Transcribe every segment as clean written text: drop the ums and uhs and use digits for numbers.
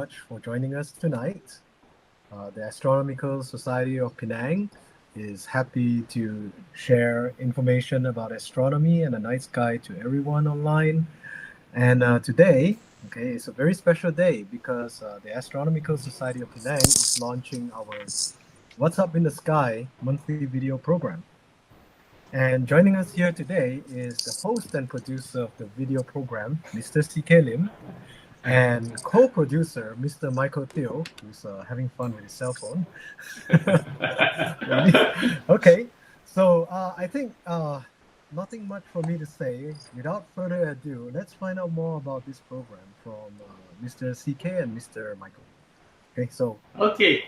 much for joining us tonight. The Astronomical Society of Penang is happy to share information about astronomy and the night sky to everyone online. And today, okay, it's a very special day because the Astronomical Society of Penang is launching our What's Up in the Sky monthly video program. And joining us here today is the host and producer of the video program, Mr. C.K. Lim, and co-producer, Mr. Michael Theo, who's having fun with his cell phone. Okay, so I think nothing much for me to say. Without further ado, let's find out more about this program from Mr. CK and Mr. Michael. Okay, so okay,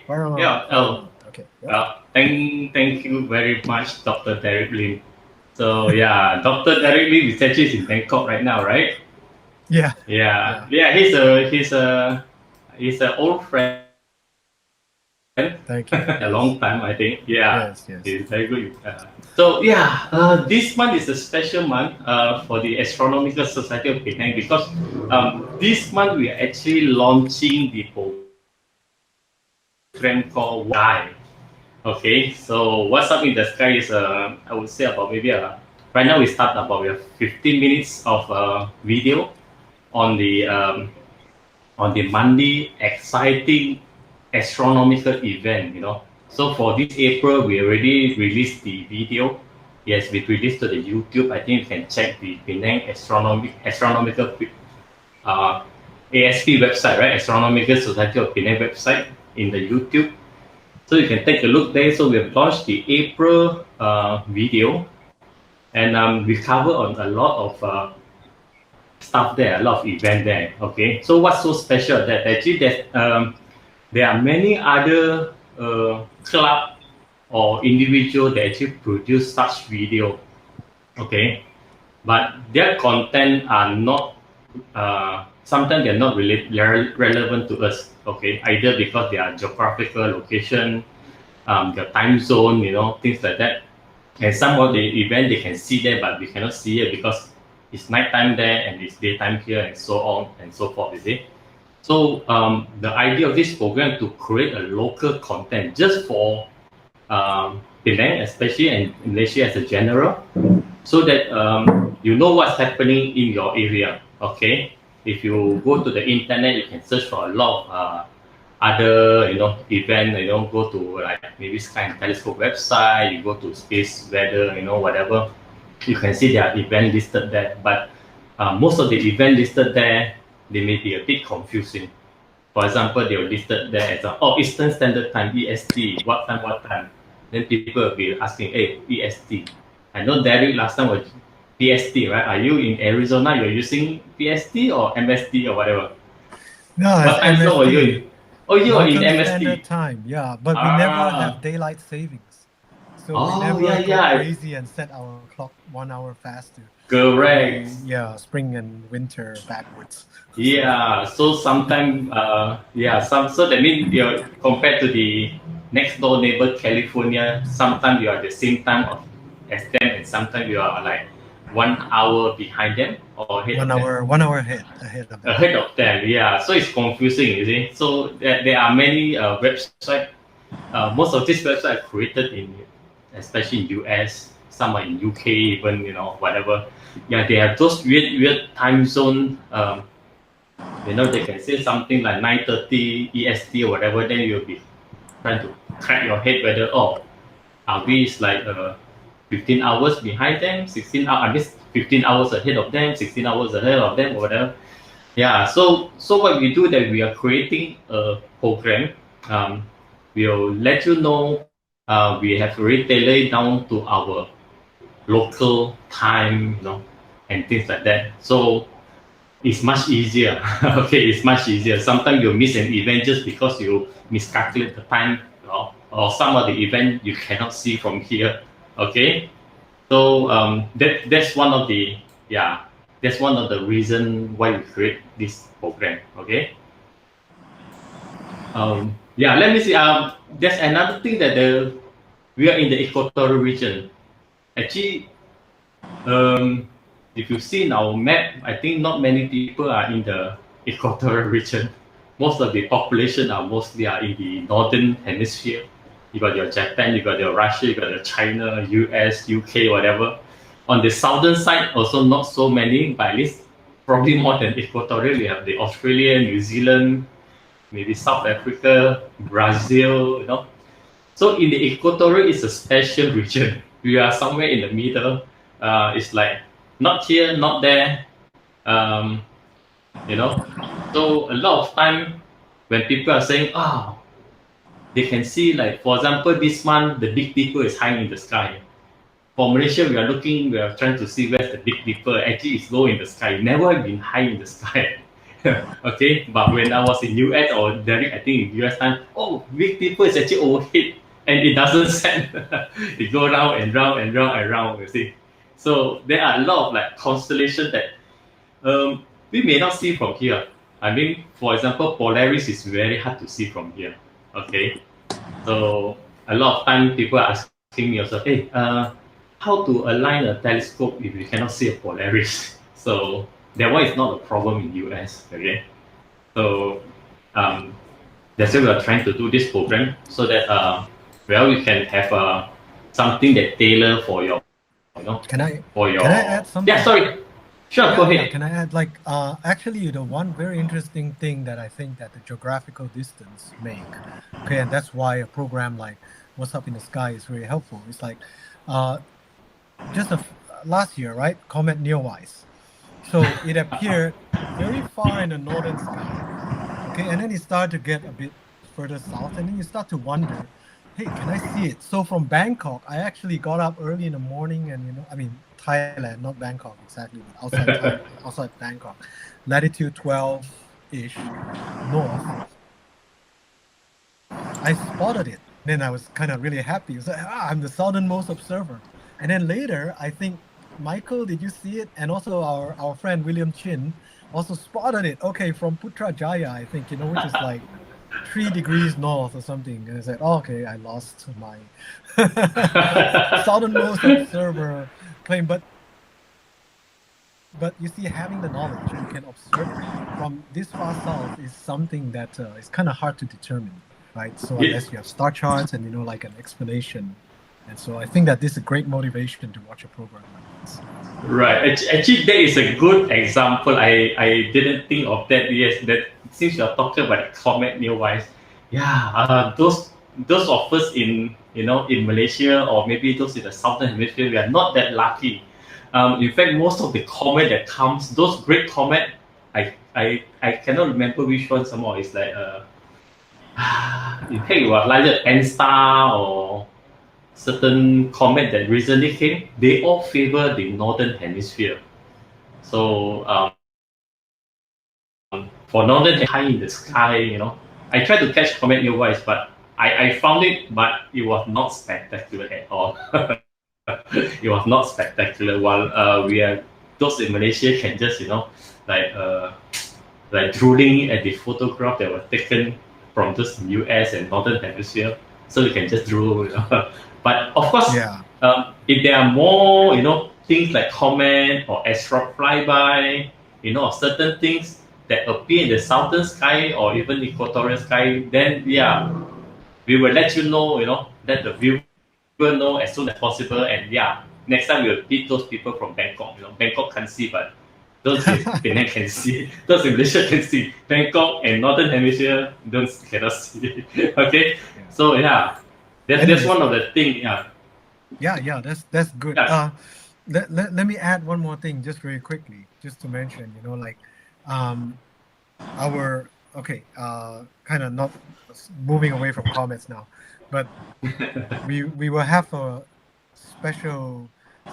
okay. Thank you very much, Dr. Derek Lim. So yeah, Dr. Derek Lim is actually in Bangkok right now, right? Yeah. He's an old friend. Thank you. A long time, I think. Yeah, yes. He's very good. This month is a special month for the Astronomical Society of Penang because this month we are actually launching the program called Sky. Okay, so What's Up in the Sky is I would say about maybe right now we start about 15 minutes of video on the Monday exciting astronomical event, So for this April, we already released the video. Yes, we released to the YouTube. I think you can check the Penang Astronomical ASP website, right? Astronomical Society of Penang website in the YouTube. So you can take a look there. So we have launched the April video, and we cover on a lot of stuff there, a lot of event there. Okay, so what's so special that actually there are many other club or individual that actually produce such video. Okay, but their content are not sometimes they're not really relevant to us. Okay, either because they are geographical location, their time zone, things like that. And some of the event they can see there, but we cannot see it because it's nighttime there and it's daytime here, and so on and so forth. You see, so the idea of this program to create a local content just for Penang, especially, and Malaysia as a general, so that you know what's happening in your area. Okay, if you go to the internet, you can search for a lot of other event. Go to like maybe Sky and Telescope website. You go to space weather, whatever. You can see their event listed there, but most of the event listed there, they may be a bit confusing. For example, they were listed there as Eastern Standard Time, EST, what time. Then people will be asking, hey, EST. I know Derek last time was PST, right? Are you in Arizona? You're using PST or MST or whatever? No, what time zone are you in? Oh, you are in MST. Standard Time, yeah, but we never have daylight savings. So we never go crazy and set our clock 1 hour faster. Correct. Spring and winter backwards. Yeah, so sometimes, so that means you're compared to the next door neighbor, California, sometimes you are the same time as them, and sometimes you are like 1 hour behind them or ahead of them. 1 hour ahead of them. Ahead of them, yeah. So it's confusing, you see. So there are many websites. Most of these websites are created especially in US, some are in UK, even whatever. Yeah, they have those weird time zone. They can say something like 9:30 EST or whatever. Then you'll be trying to crack your head whether are we like 15 hours behind them, 16 hours. I mean 15 hours ahead of them, 16 hours ahead of them, or whatever. Yeah. So what we do that we are creating a program. We'll let you know. We have already tailored down to our local time, and things like that. So it's much easier. Okay, it's much easier. Sometimes you miss an event just because you miscalculate the time, or some of the event you cannot see from here. Okay, so that's one of the reason why we create this program. Okay. Let me see. There's another thing that we are in the equatorial region. Actually, if you see in our map, I think not many people are in the equatorial region. most of the population are mostly in the northern hemisphere. You got your Japan, you got your Russia, you got your China, US, UK, whatever. On the southern side, also not so many, but at least probably more than equatorial. We have the Australia, New Zealand, maybe South Africa, Brazil, So in the equatorial, it's a special region. We are somewhere in the middle. It's like not here, not there. Um, So a lot of time when people are saying, they can see, like, for example, this month the Big Dipper is high in the sky. For Malaysia, we are trying to see where's the Big Dipper. Actually, it's low in the sky. Never been high in the sky. Okay, but when I was in US or Derek, I think in US time, Big Dipper is actually overhead and it doesn't set. It go round and round and round and round. You see, so there are a lot of like constellation that we may not see from here. I mean, for example, Polaris is very hard to see from here. Okay, so a lot of time people are asking me also, hey, how to align a telescope if you cannot see a Polaris? So that one is not a problem in US. Okay, so that's why we are trying to do this program so that we can have something that tailor for your, Can I for your. can I add something? Yeah, sorry. Sure, go ahead. Can I add, like, actually, the one very interesting thing that I think that the geographical distance make, okay, and that's why a program like What's Up in the Sky is very helpful. It's like, just last year, right? Comet Neowise. So it appeared very far in the northern sky, okay, and then it started to get a bit further south, and then you start to wonder, hey, can I see it? So from Bangkok, I actually got up early in the morning, and I mean Thailand, not Bangkok exactly, but outside outside Bangkok, latitude 12-ish north. I spotted it. Then I was kind of really happy. It was like, I'm the southernmost observer. And then later, I think, Michael, did you see it? And also our friend William Chin also spotted it. Okay, from Putrajaya, I think, which is like 3 degrees north or something. And I said, okay, I lost my southernmost observer claim. But you see, having the knowledge, you can observe from this far south is something that is kind of hard to determine, right? So unless you have star charts and like an explanation. And so I think that this is a great motivation to watch a program like this. Right. Actually, that is a good example. I didn't think of that. Yes, that since you're talking about comet Neowise, those of us in in Malaysia or maybe those in the southern hemisphere, we are not that lucky. In fact, most of the comet that comes, those great comet, I cannot remember which one. Somehow it's like in fact, it was like the N-star or certain comet that recently came, they all favor the northern hemisphere. So for northern high in the sky, I tried to catch comet Neowise, but I found it, but it was not spectacular at all. It was not spectacular. While we are those in Malaysia can just like drooling at the photograph that was taken from just US and northern hemisphere, so you can just drool. But of course, if there are more, things like comet or asteroid flyby, certain things that appear in the southern sky or even equatorial sky, then we will let you know, let the viewer know as soon as possible. And next time we'll beat those people from Bangkok. Bangkok can't see, but those in Penang can see. Those in Malaysia can see. Bangkok and northern hemisphere cannot see. Okay, so that's one of the things. That's good. Let me add one more thing just very quickly, just to mention, kind of not moving away from comments now, but we will have a special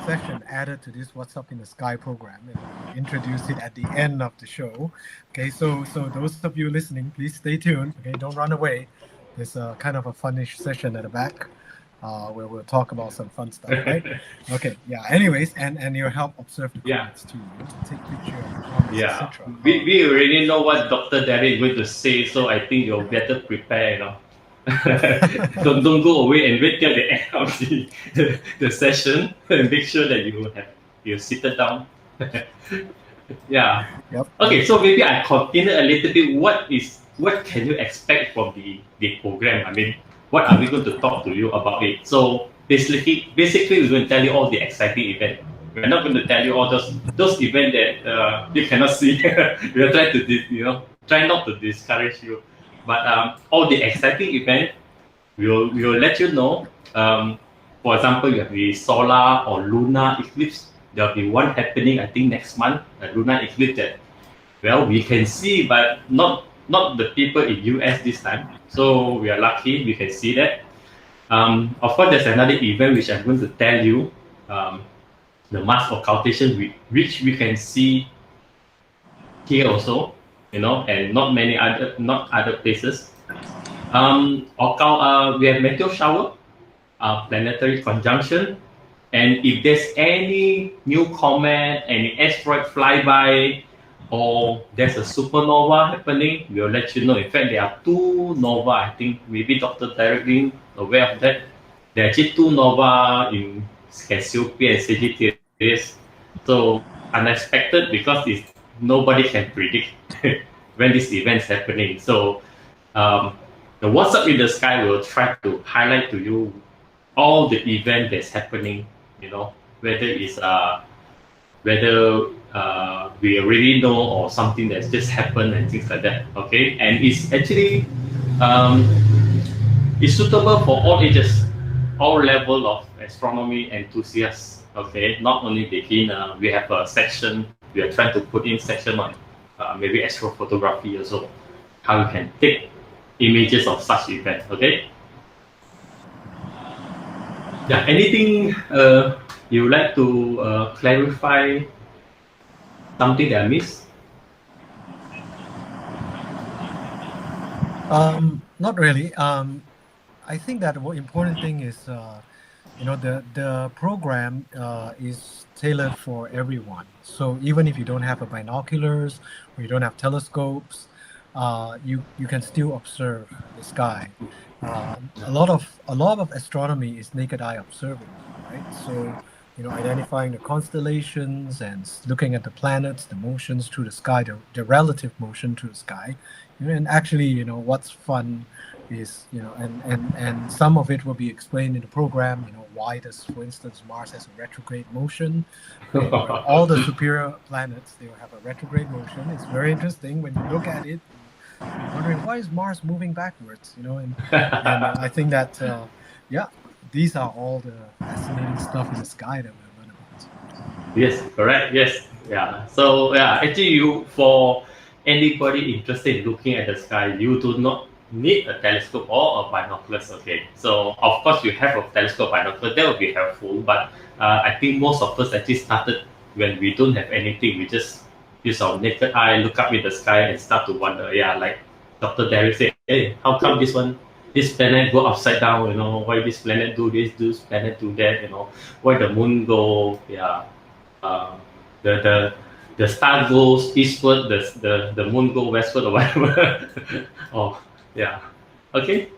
session added to this What's Up in the Sky program, and we'll introduce it at the end of the show. Okay, so those of you listening, please stay tuned. Okay, don't run away. There's a kind of a funnish session at the back where we'll talk about some fun stuff, right? Okay, anyways, and your help observe the comments too. Take picture of the comments, etc. We already know what Dr. Derek is going to say, so I think you're better prepared, don't go away and wait till the end of the session and make sure that you're seated down. Okay, so maybe I continue a little bit. What is what can you expect from the program? I mean, what are we going to talk to you about it? So basically we're going to tell you all the exciting event. We're not going to tell you all those events that you cannot see. We're trying to try not to discourage you, but all the exciting event we will let you know. For example, you have the solar or lunar eclipse. There'll be one happening, I think, next month. A lunar eclipse that, well, we can see, but not the people in US this time. So we are lucky we can see that. Of course, there's another event which I'm going to tell you, the Mars occultation, which we can see here also, and not other places. We have meteor shower, planetary conjunction, and if there's any new comet, any asteroid flyby, or there's a supernova happening, we'll let you know. In fact, there are two nova. I think maybe Dr. directly aware of that. There are actually two nova in Cassiopeia and Sagittarius. So unexpected because nobody can predict when this event's happening. So the What's Up in the Sky will try to highlight to you all the event that's happening, whether it's we already know or something that's just happened and things like that. Okay, and it's actually it's suitable for all ages, all level of astronomy enthusiasts. Okay, not only beginner. We have a section. We are trying to put in section on maybe astrophotography also, how you can take images of such event. Okay. Yeah. Anything you would like to clarify? Something that I missed? Not really. I think that the important thing is, the program is tailored for everyone. So even if you don't have a binoculars or you don't have telescopes, you can still observe the sky. A lot of astronomy is naked eye observing, right? So identifying the constellations and looking at the planets, the motions through the sky, the relative motion through the sky, and actually, what's fun is, and some of it will be explained in the program. Why does, for instance, Mars has a retrograde motion? All the superior planets, they will have a retrograde motion. It's very interesting when you look at it. You're wondering, why is Mars moving backwards? And I think that these are all the fascinating stuff in the sky that we learn about. Yes, correct. Yes, yeah. So yeah, actually, for anybody interested in looking at the sky, you do not need a telescope or a binoculars. Okay, so of course you have a telescope, binocular, that would be helpful. But I think most of us actually started when we don't have anything. We just use our naked eye, look up in the sky, and start to wonder. Yeah, like Dr. Derek said, hey, how come this planet go upside down? Why this planet do this planet do that? Why the moon go? Yeah, the star goes eastward, the moon go westward or whatever. Oh, yeah. Okay.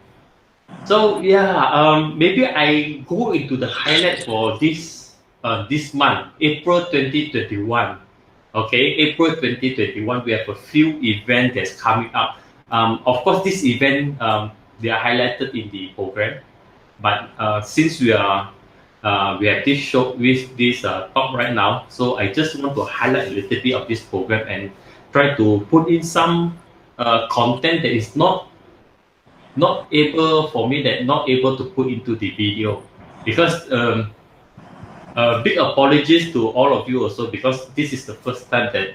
So yeah, maybe I go into the highlight for this month, April 2021. Okay, April 2021, we have a few events that's coming up. Of course, this event they are highlighted in the program, but since we have this show with this talk right now, so I just want to highlight a little bit of this program and try to put in some content that is not able to put into the video, because big apologies to all of you also, because this is the first time that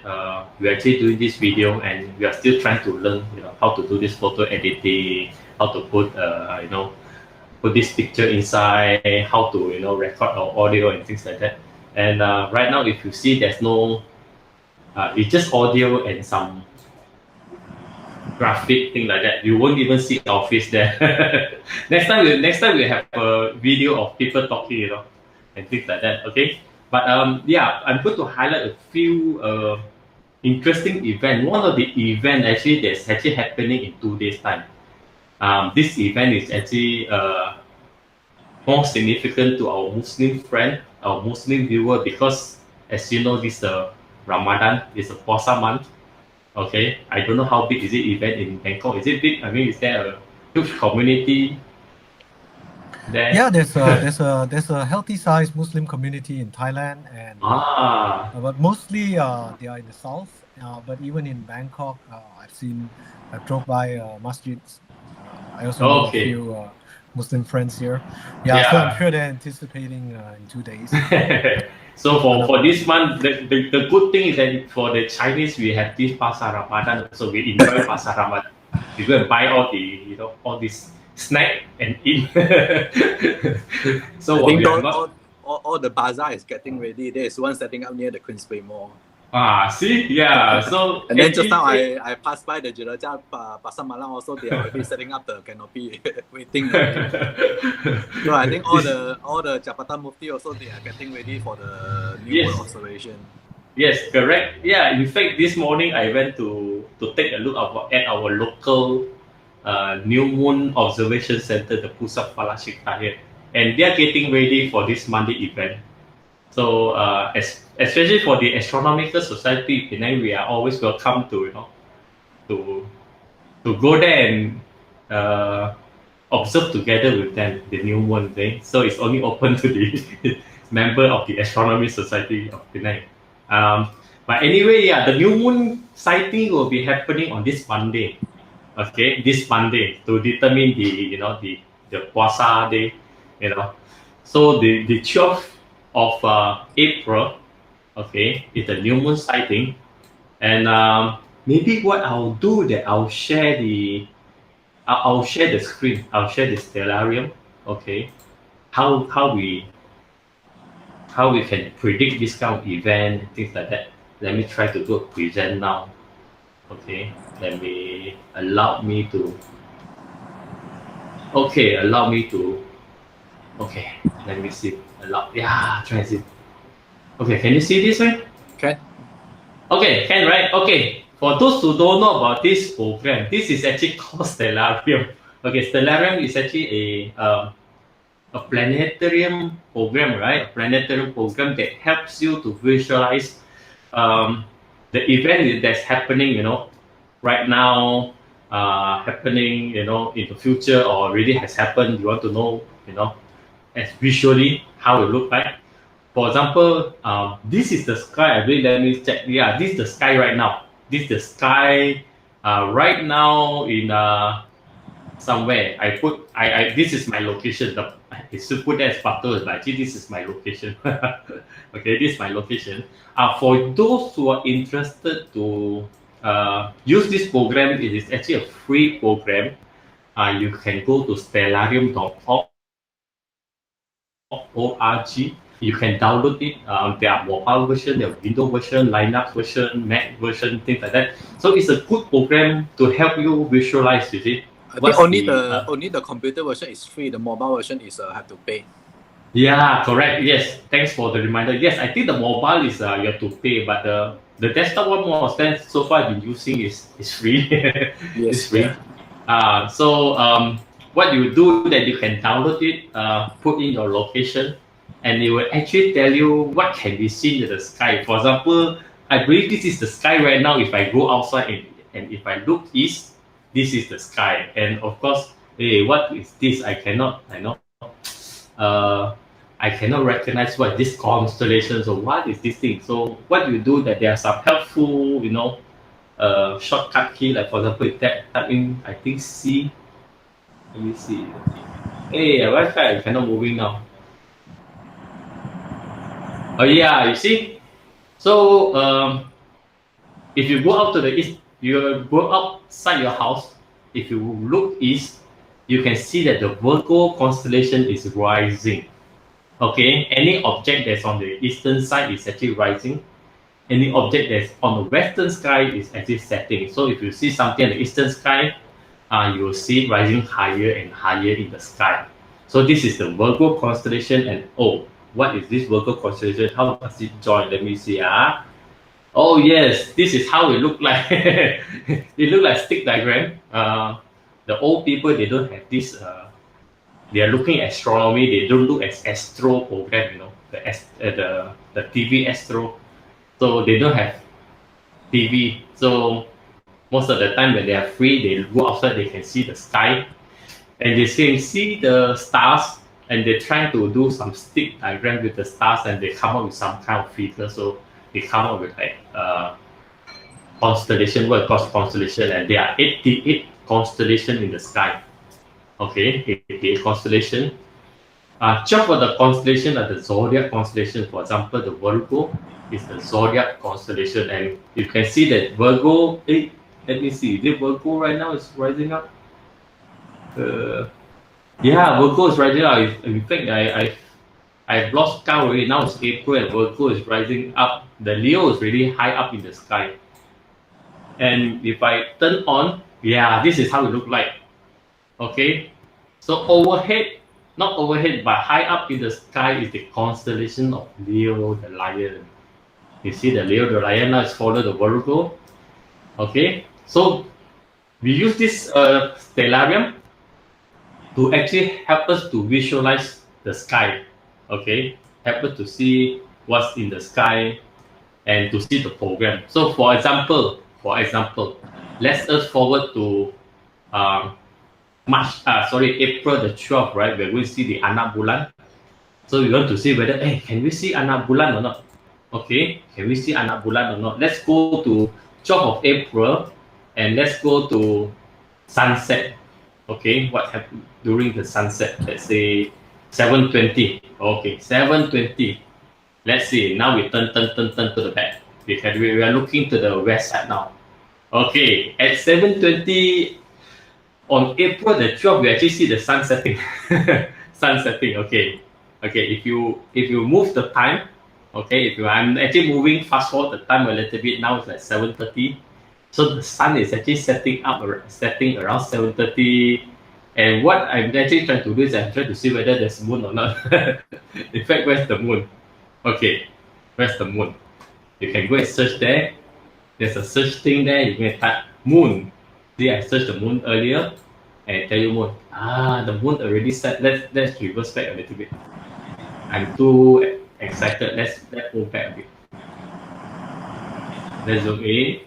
we're actually doing this video and we are still trying to learn how to do this photo editing, how to put put this picture inside, how to record our audio and things like that. And right now, if you see, there's no it's just audio and some graphic thing like that. You won't even see our face there. next time we have a video of people talking, and things like that. Okay, but yeah, I'm going to highlight a few interesting event. One of the event actually that's actually happening in 2 days time. This event is actually more significant to our Muslim friend, our Muslim viewer, because as you know, this Ramadan is a Puasa month. Okay, I don't know how big is it event in Bangkok. Is it big? I mean, is there a huge community there? Yeah, there's a healthy sized Muslim community in Thailand, and Ah, but mostly they are in the south. But even in Bangkok, I've drove by masjids. I also know a okay. few Muslim friends here. Yeah, so I'm Yeah. sure they're anticipating in 2 days. So Another for one. this month, the good thing is that for the Chinese, we have this Pasar Ramadan. So we enjoy Pasar Ramadan. We go and buy all the all this snack and eat. So I what think we are not. all the bazaar is getting ready. There's one setting up near the Queensway Mall. See, yeah. So And then just now actually, I passed by the Jelaja Pasar Malang also. They are already setting up the canopy, waiting already. So I think all the Japatan Mufti also, they are getting ready for the new moon yes, observation. yes, correct. Yeah, in fact, this morning I went to take a look at our local new moon observation center, the Pusat Falashik Tahir, and they are getting ready for this Monday event. So especially for the Astronomical Society in Penang, we are always welcome to to to go there and uh, observe together with them the new moon day. So it's only open to the member of the Astronomy Society of Penang. Um, but anyway, yeah, the new moon sighting will be happening on this Monday. Okay, this Monday to determine the Puasa day. You know, so the 12th of April. Okay, is the new moon sighting, and maybe what I'll do that I'll share the screen. I'll share the stellarium. Okay, how we can predict this kind of event and things like that. Let me try to do a present now. Okay, let me allow me to. Okay, allow me to. Okay, let me see. Allow. Yeah, try and see. Okay, can you see this way? Okay. Okay, can right? Okay. For those who don't know about this program, this is actually called Stellarium. Okay, Stellarium is actually a planetarium program, right? A planetarium program that helps you to visualize the event that's happening, right now, happening, in the future, or already has happened. You want to know, as visually how it look like. For example, this is the sky. I believe, let me check. Yeah, this is the sky right now. This is the sky right now in somewhere. This is my location. I should put that as Pato, but actually this is my location. Okay, this is my location. For those who are interested to use this program, it is actually a free program. You can go to stellarium.org. You can download it. There are mobile version, there are Windows version, Linux version, Mac version, things like that. So it's a good program to help you visualize. You see, I think what's only the computer version is free. The mobile version is have to pay. Yeah, correct. Yes, thanks for the reminder. Yes, I think the mobile is you have to pay, but the desktop one more stand so far I've been using is free. It's Yes. free. Yeah. What you do that you can download it, put in your location, and it will actually tell you what can be seen in the sky. For example, I believe this is the sky right now. If I go outside and if I look east, this is the sky. And of course, hey, what is this? Uh, I cannot recognize what this constellation. So what is this thing? So what you do that there are some helpful, shortcut key. Like for example, if type in, I think C. Let me see. Hey, Wi-Fi cannot moving now. Oh yeah, you see. So if you go out to the east, you go outside your house. If you look east, you can see that the Virgo constellation is rising. Okay, any object that's on the eastern side is actually rising. Any object that's on the western sky is actually setting. So if you see something on the eastern sky, you will see it rising higher and higher in the sky. So this is the Virgo constellation. And oh, what is this Virgo constellation? How does it join? Let me see. Oh yes, this is how it look like. It look like stick diagram. The old people, they don't have this. They are looking at astronomy. They don't look at astro program. The TV astro. So they don't have TV. So Most of the time when they are free, they go outside, they can see the sky, and they can see the stars, and they're trying to do some stick diagram with the stars, and they come up with some kind of figure. So they come up with like constellation, what it calls constellation, and there are 88 constellation in the sky. Okay, 88 constellation. 12 of the constellation are the zodiac constellation. For example, the Virgo is the zodiac constellation, and you can see that Virgo. Let me see. The Virgo right now is rising up. Yeah, Virgo is rising up. In fact, I've lost count already. Now it's April, and Virgo is rising up. The Leo is really high up in the sky. And if I turn on, yeah, this is how it look like. Okay, so overhead, not overhead, but high up in the sky is the constellation of Leo the Lion. You see the Leo the Lion now is follow the Virgo. Okay, so we use this stellarium to actually help us to visualize the sky. Okay, help us to see what's in the sky and to see the program. So for example, let's us forward to April the 12th, right? We're going to see the anak bulan. So we want to see whether, hey, can we see anak bulan or not? Okay, can we see anak bulan or not? Let's go to 12th of April and let's go to sunset. Okay, what happened during the sunset? Let's say 7:20. Okay, 7:20. Let's see. Now we turn to the back. We are looking to the west side now. Okay, at 7:20 on April the 12th, we actually see the sun setting. Sun setting. Okay. If you move the time, okay. I'm actually moving fast forward the time a little bit. Now it's like 7:30. So the sun is actually setting around 7:30. And what I'm actually trying to do is I'm trying to see whether there's moon or not. In fact, where's the moon? Okay, where's the moon? You can go and search there. There's a search thing there. You can type moon. See, I searched the moon earlier and tell you moon. The moon already set. Let's reverse back a little bit. I'm too excited. Let's move back a bit. Let's zoom in.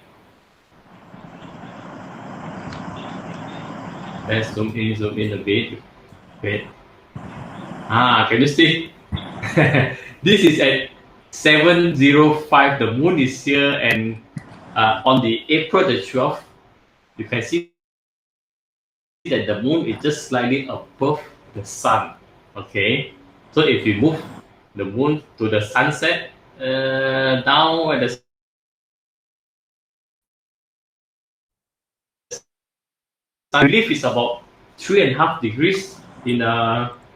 Let's zoom in a bit. Wait. Can you see? This is at 7:05. The moon is here, and on the April the 12th, you can see that the moon is just slightly above the sun. Okay, so if you move the moon to the sunset, down at the I believe it's about 3.5 degrees in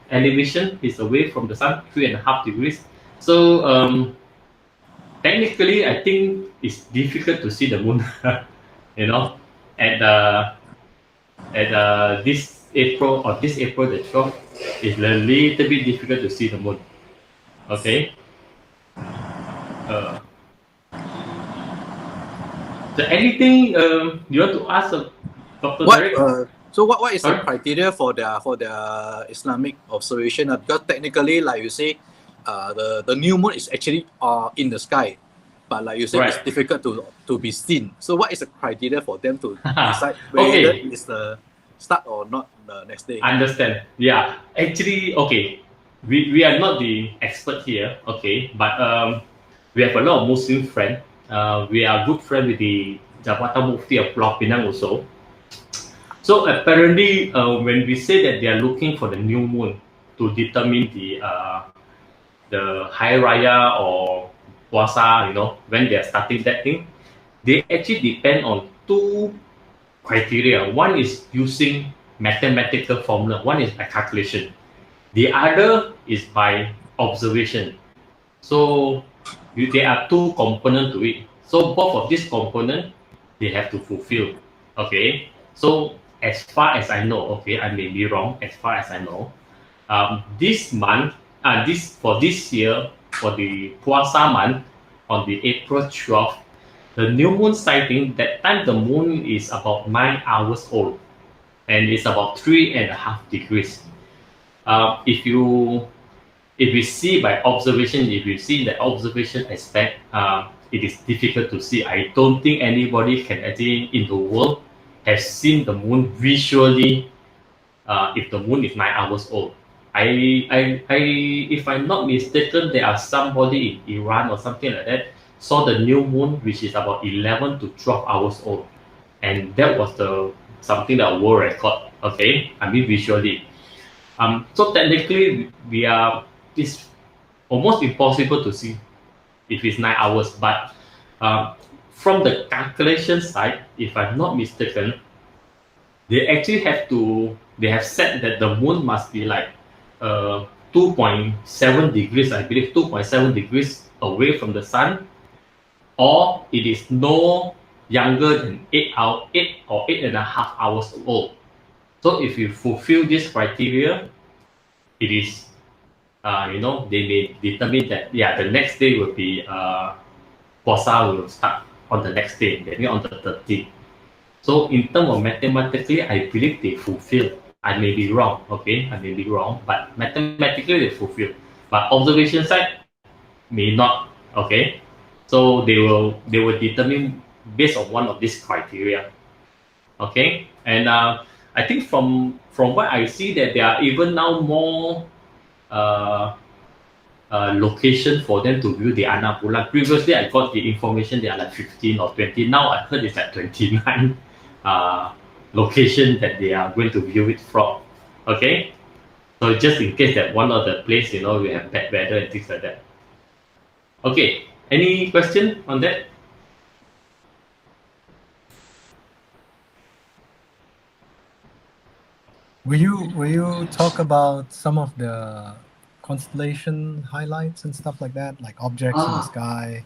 elevation. It's away from the sun, 3.5 degrees. So technically, I think it's difficult to see the moon. You know, at this April the 12th, it's a little bit difficult to see the moon. Okay. So anything you want to ask? Dr. Derek? So what is the criteria for the Islamic observation? Because technically, like you say, the new moon is actually in the sky, but like you said, it's difficult to be seen. So what is the criteria for them to decide whether it's the start or not the next day? Understand? Yeah, actually, okay, we are not the expert here, okay, but we have a lot of Muslim friends. We are good friends with the Jabatan Mufti of Pulau Pinang also. So apparently, when we say that they are looking for the new moon to determine the Hari Raya or Puasa, you know, when they are starting that thing, they actually depend on two criteria. One is using mathematical formula. One is by calculation. The other is by observation. So there are two components to it. So both of these components, they have to fulfill. Okay. So as far as I know, okay, I may be wrong. As far as I know, this month, this year, for the Puasa month, on the April 12th, the new moon sighting. That time the moon is about 9 hours old, and it's about 3.5 degrees. If we see by observation, if you see the observation aspect, it is difficult to see. I don't think anybody can actually in the world has seen the moon visually if the moon is 9 hours old. If I'm not mistaken, there are somebody in Iran or something like that saw the new moon, which is about 11 to 12 hours old, and that was the something that world record. Okay, I mean visually. So technically, it's almost impossible to see if it's 9 hours. But from the calculation side, if I'm not mistaken, they have said that the moon must be like 2.7 degrees, I believe 2.7 degrees away from the sun, or it is no younger than 8 or 8.5 hours old. So if you fulfill this criteria, it is they may determine that the next day will be Puasa will start on the next day, maybe on the 13th. So in terms of mathematically, I believe they fulfill. I may be wrong, okay? I may be wrong, but mathematically they fulfill. But observation side may not, okay? So they will determine based on one of these criteria, okay? And I think from what I see that there are even now more location for them to view the anak bulan. Previously, I got the information they are like 15 or 20. Now I heard it's like 29 location that they are going to view it from. Okay, so just in case that one of the place, we have bad weather and things like that. Okay, any question on that? Will you talk about some of the constellation highlights and stuff like that, like objects in the sky?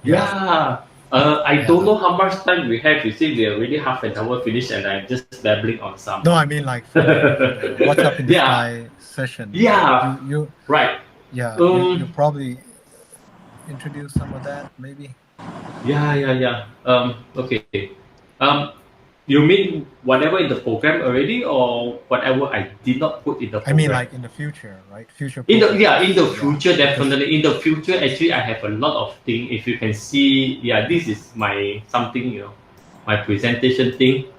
Yeah. I don't know how much time we have. You see, we are already half an hour finished, and I'm just babbling on some. No, I mean like for the What's Up in the Sky session. Yeah. You right. Yeah. You probably introduce some of that, maybe. Yeah. Okay. You mean whatever in the program already, or whatever I did not put in the program? I mean, like in the future, right? Future. In the future, definitely. In the future, actually, I have a lot of things. If you can see, this is my something, my presentation thing.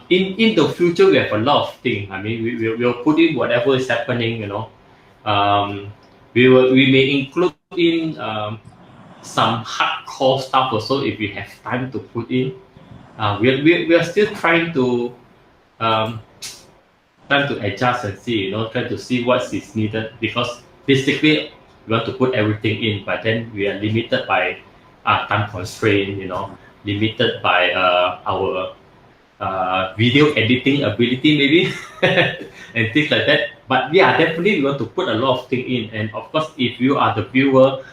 In the future, we have a lot of things. I mean, we'll put in whatever is happening. We may include in some hardcore stuff also if we have time to put in. We are still trying to adjust and see, try to see what is needed, because basically we want to put everything in, but then we are limited by time constraint, limited by our video editing ability maybe and things like that. But definitely we want to put a lot of things in. And of course, if you are the viewer,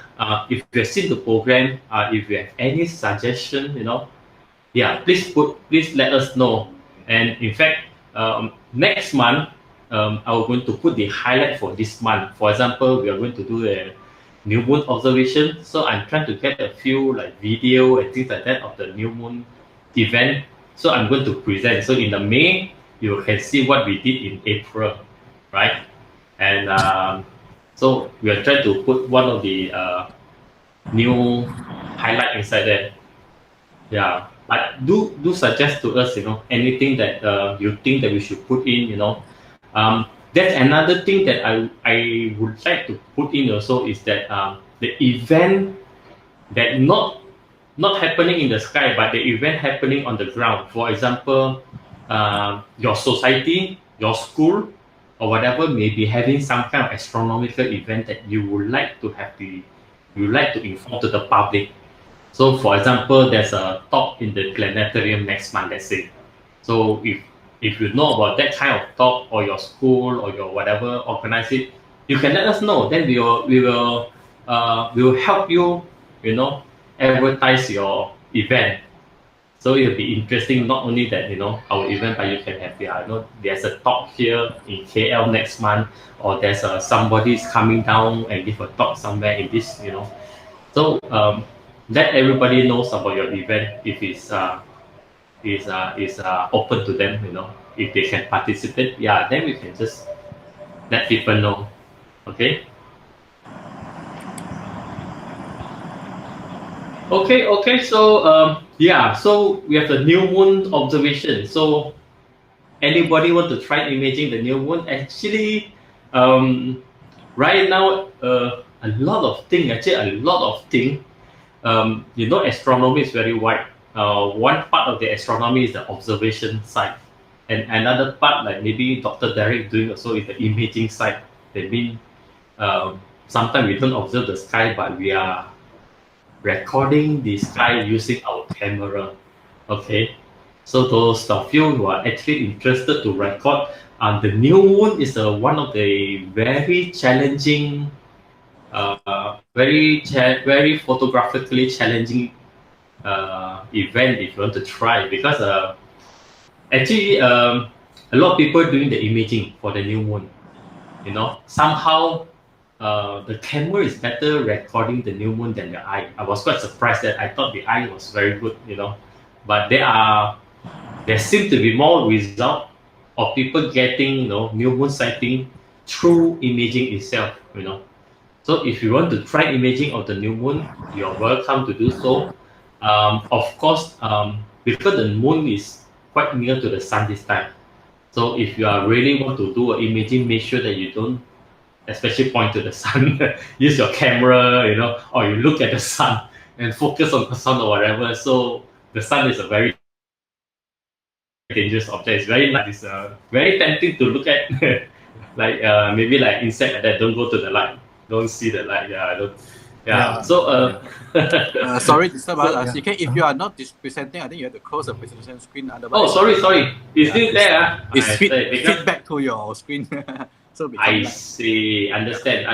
if you have seen the program, if you have any suggestion, please let us know. And in fact, next month, I'm going to put the highlight for this month. For example, we are going to do a new moon observation. So I'm trying to get a few like video and things like that of the new moon event. So I'm going to present. So in the May, you can see what we did in April, right? And so we are trying to put one of the new highlight inside there. Yeah. But do suggest to us, anything that you think that we should put in, That's another thing that I would like to put in also, is that the event that not happening in the sky, but the event happening on the ground. For example, your society, your school, or whatever may be having some kind of astronomical event that you would like to inform to the public. So, for example, there's a talk in the planetarium next month, let's say. So, if you know about that kind of talk, or your school or your whatever organize it, you can let us know. Then we will help you, advertise your event. So it will be interesting. Not only that, our event, but you can have there's a talk here in KL next month, or there's somebody's coming down and give a talk somewhere in this, So let everybody knows about your event if it's open to them, if they can participate. Then we can just let people know. Okay. Okay. So yeah, so we have the new moon observation. So anybody want to try imaging the new moon? Actually, right now, a lot of thing. Actually, a lot of thing. Astronomy is very wide. One part of the astronomy is the observation side, and another part, like maybe Dr. Derek doing also, is the imaging side. That means sometimes we don't observe the sky, but we are recording the sky using our camera. Okay, so those of you who are actually interested to record, the new moon is one of the very challenging, very photographically challenging event if you want to try, because actually a lot of people doing the imaging for the new moon. Somehow the camera is better recording the new moon than the eye. I was quite surprised that I thought the eye was very good, but there seem to be more result of people getting new moon sighting through imaging itself. So if you want to try imaging of the new moon, you're welcome to do so. Of course, because the moon is quite near to the sun this time. So if you are really want to do an imaging, make sure that you don't especially point to the sun. Use your camera, or you look at the sun and focus on the sun or whatever. So the sun is a very dangerous object. It's very nice. It's very tempting to look at. Like maybe like insect like that. Don't go to the light. Don't see the light. Yeah. So sorry to disturb us. yeah. CK, if you are not presenting, I think you have to close the presentation screen. Otherwise, sorry. It's still there. It's feedback to your screen. So I see. Understand.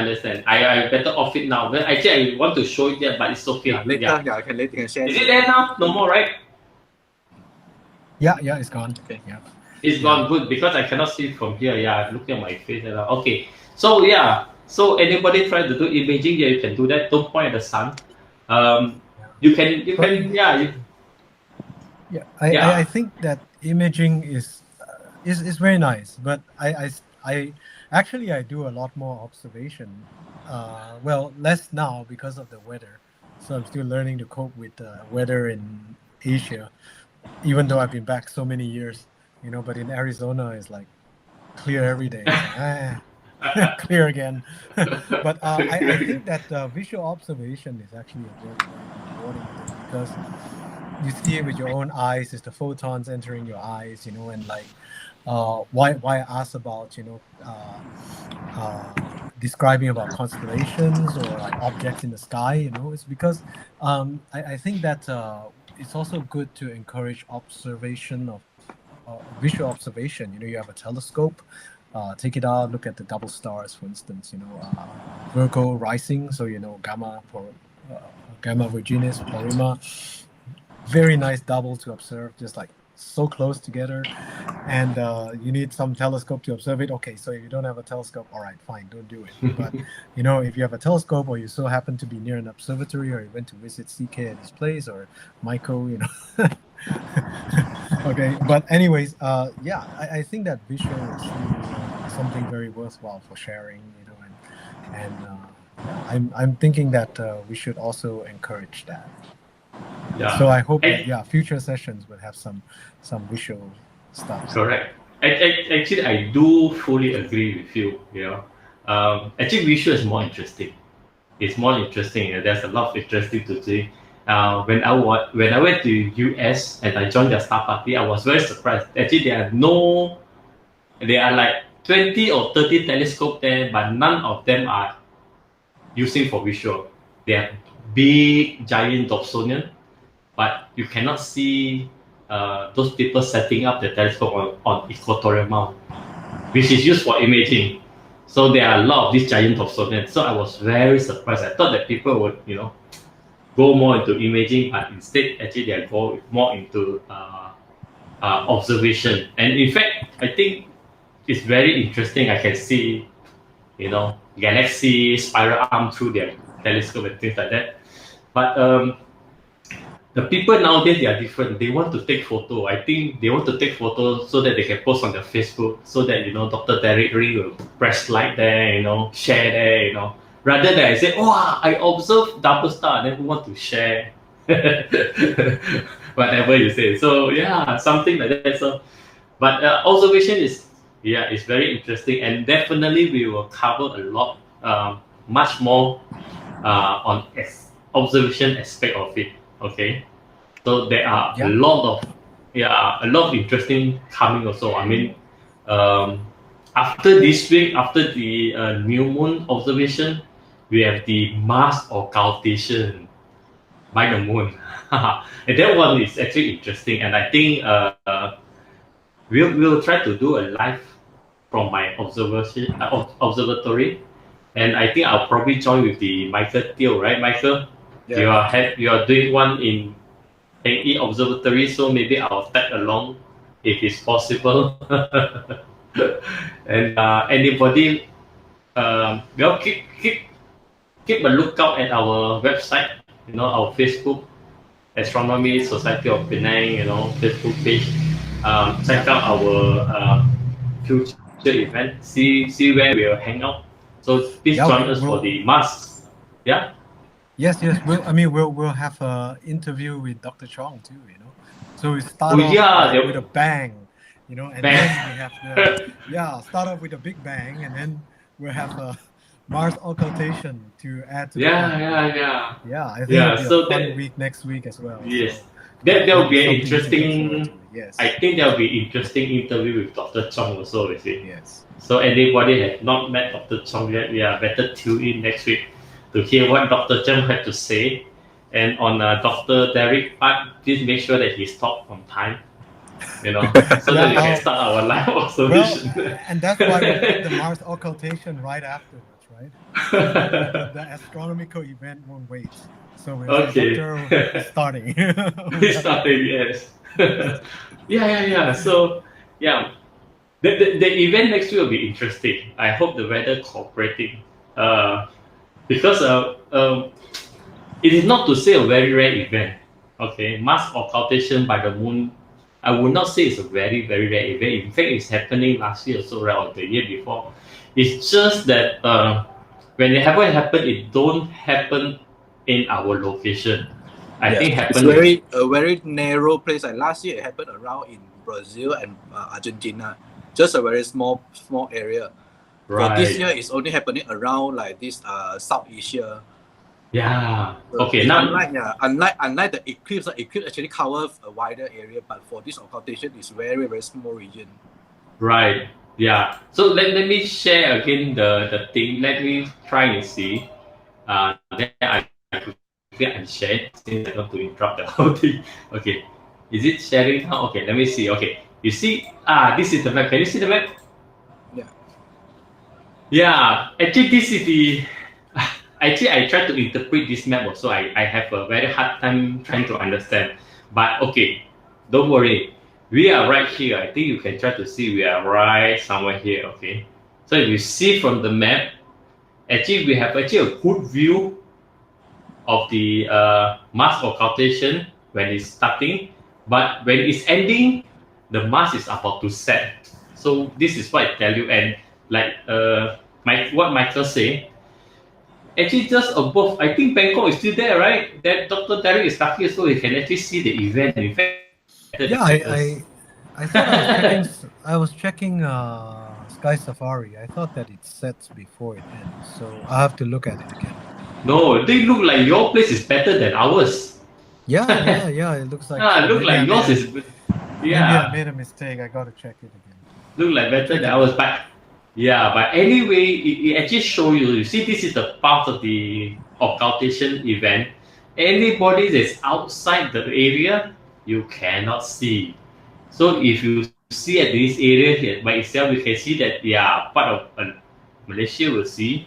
I better off it now. Well, actually, I want to show it there, but it's okay. Later, I can later share. Is it there now? No more, right? Yeah, it's gone. Okay. Yeah. It's gone. Good, because I cannot see it from here. Yeah, looking at my face. Okay. So yeah. So anybody try to do imaging, yeah, you can do that. Don't point at the sun. You can. I think that imaging is very nice, but I actually I do a lot more observation. Well, less now because of the weather. So I'm still learning to cope with the weather in Asia, even though I've been back so many years. But in Arizona, it's like clear every day. Clear again. But I think that visual observation is actually a very, very rewarding thing, because you see it with your own eyes. It's the photons entering your eyes, and like why I asked about describing about constellations or like objects in the sky. It's because I think that it's also good to encourage observation of visual observation. You have a telescope. Take it out, look at the double stars, for instance, Virgo rising, so Gamma Virginis, Porrima, very nice double to observe, just like so close together. And you need some telescope to observe it. Okay, so if you don't have a telescope, all right, fine, don't do it. But if you have a telescope, or you so happen to be near an observatory, or you went to visit CK at his place, or Michael, okay, but anyways, I think that visual is something very worthwhile for sharing, and I'm thinking that we should also encourage that. Yeah. So I hope that future sessions will have some visual stuff. Correct. Actually, I do fully agree with you. Actually, visual is more interesting. It's more interesting. There's a lot of interesting to see. When I went to US and I joined the Star Party, I was very surprised. Actually, there are like 20 or 30 telescopes there, but none of them are using for visual. They are big, giant Dobsonian, but you cannot see those people setting up the telescope on equatorial mount, which is used for imaging. So there are a lot of these giant Dobsonians. So I was very surprised. I thought that people would, go more into imaging, but instead, actually, they go more into observation. And in fact, I think it's very interesting. I can see, galaxy spiral arm through their telescope and things like that. But the people nowadays, they are different. They want to take photo. I think they want to take photos so that they can post on their Facebook, so that Dr. Derek Ring will press like there, share there, rather than I say, I observed double star, and then who want to share whatever you say. So yeah, something like that. So, but observation is very interesting, and definitely we will cover a lot, much more on observation aspect of it. Okay, so there are Yeah. a lot of interesting coming also. I mean, after this week, after the new moon observation, we have the Mars occultation by the moon. And that one is actually interesting, and I think we'll try to do a live from my observatory, and I think I'll probably join with the Michael Teo, right, Michael? Yeah. You are doing one in Penang Observatory, so maybe I'll tag along if it's possible. And anybody, well, keep a lookout at our website. You know, our Facebook, Astronomy Society of Penang. You know, Facebook page. Check out our future event. See where we'll hang out. So please join us for the Mars. Yeah. Yes. We'll have a interview with Dr. Chong too. So we start off with a bang. And then we have start off with a big bang, and then we'll have a Mars occultation to add to the fun. I think it'll be a fun week next week as well. Yes. So That will be an interesting. Yes. I think there will be interesting interview with Dr. Chong also. You see. Yes. So anybody has not met Dr. Chong yet, better tune in next week to hear what Dr. Chong had to say. And on Dr. Derek part, please make sure that he's talk on time. So that we can start our live observation. Well, and that's why we did the Mars occultation right afterwards, right? The astronomical event won't wait. So we're starting. We're starting, yes. So, the event next week will be interesting. I hope the weather cooperating. Because it is not to say a very rare event. Okay, Mars occultation by the moon, I would not say it's a very, very rare event. In fact, it's happening last year or or the year before. It's just that when it happen, it don't happen in our location. I think it's a very narrow place. Like last year, it happened around in Brazil and Argentina, just a very small area. Right. But this year, it's only happening around like this South Asia. Yeah. So okay. Unlike the eclipse actually covers a wider area, but for this occultation, it's very, very small region. Right. Yeah. So let me share again the thing. Let me try and see. Then I share since I don't want to interrupt the whole thing. Okay. Is it sharing now? Okay. Let me see. Okay. You see? This is the map. Can you see the map? Yeah. Yeah. Actually, this is the. Actually, I try to interpret this map also. I have a very hard time trying to understand. But okay, don't worry. We are right here. I think you can try to see we are right somewhere here. Okay. So if you see from the map, actually we have a good view of the Mars occultation when it's starting. But when it's ending, the Mars is about to set. So this is what I tell you. And like what Michael say. Actually, just above, I think Bangkok is still there, right? That Dr. Derek is lucky, so he can actually see the event. In fact, I thought I was checking Sky Safari. I thought that it sets before it ends, so I have to look at it again. No, they look like your place is better than ours. Yeah. It looks like. Look like yours is. Maybe I made a mistake. I got to check it again. Look like better than ours, but anyway, it actually show you. You see, this is the part of the occultation event. Anybody that's outside the area, you cannot see. So if you see at this area here by itself, you can see that part of Malaysia will see.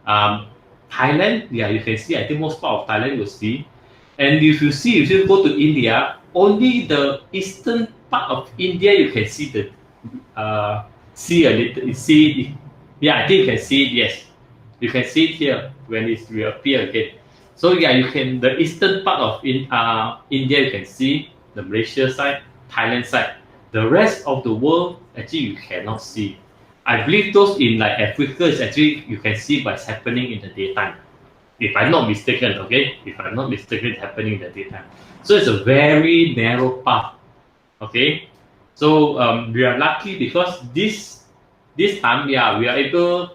Thailand, you can see. I think most part of Thailand will see. And if you go to India, only the eastern part of India you can see the see a little. I think you can see it. Yes, you can see it here when it will appear again. So you can the eastern part of India you can see, the Malaysia side, Thailand side. The rest of the world actually you cannot see. I believe those in like Africa is actually you can see what's happening in the daytime. if I'm not mistaken, okay? If I'm not mistaken, it's happening in the daytime. So it's a very narrow path, okay? So we are lucky because this time, yeah, we are able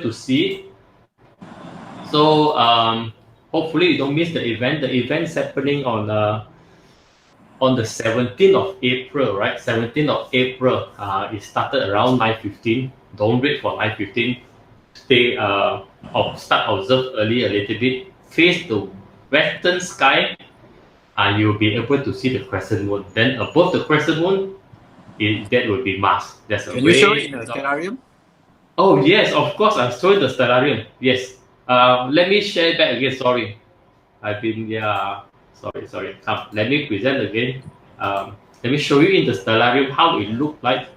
to see it. So hopefully you don't miss the event. The event is happening on the 17th of April, right? 17th of April. It started around 9:15. Don't wait for 9:15. Stay start observe early a little bit. Face the western sky, and you'll be able to see the crescent moon. Then above the crescent moon, that will be Mars. There's a Can you show it way. in the stellarium? Oh yes, of course. I'm showing the stellarium. Yes. Let me share that again. Sorry, I've been Sorry. Come, let me present again. Let me show you in the stellarium how it looked like,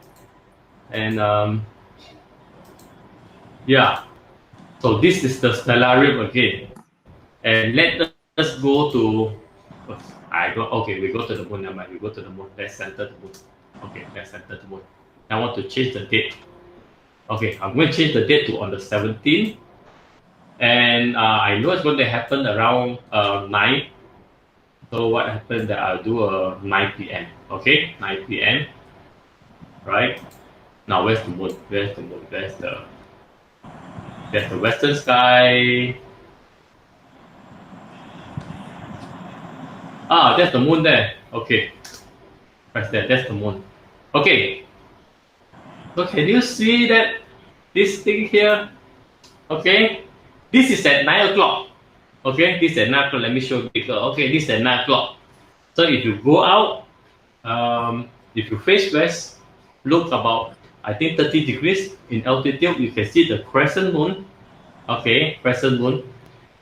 and yeah. So this is the stellarium again, and let us go to. Okay, we go to the moon. Never mind. We go to the moon. Let's center the moon. Okay, let's center the moon. I want to change the date. Okay, I'm going to change the date to on the 17th. And I know it's going to happen around 9. So what happened that I'll do a 9 p.m. Okay, 9 p.m. Right? Now where's the moon? Where's the moon? There's the western sky. Ah, there's the moon there. Okay. Right there, that's the moon. Okay. So can you see that this thing here? Okay. This is at 9 o'clock. Okay, this is at 9 o'clock. Let me show you. Okay, this is at 9 o'clock. So if you go out, if you face west, look about, I think 30 degrees in altitude, you can see the crescent moon. Okay, crescent moon.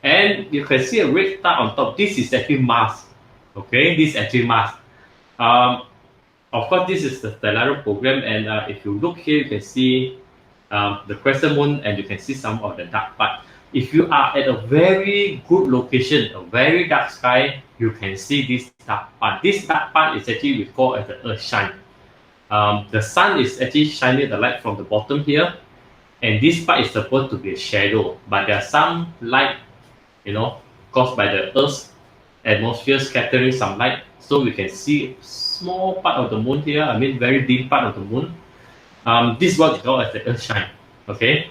And you can see a red star on top. This is actually Mars. Okay, this is actually Mars. Of course, this is the stellarium program. And if you look here, you can see the crescent moon, and you can see some of the dark part. If you are at a very good location, a very dark sky, you can see this dark part. This dark part is actually we call as the earth shine. The sun is actually shining the light from the bottom here, and this part is supposed to be a shadow. But there are some light, caused by the Earth's atmosphere scattering some light, so we can see small part of the moon here. I mean, very dim part of the moon. This is what we call as the earth shine. Okay.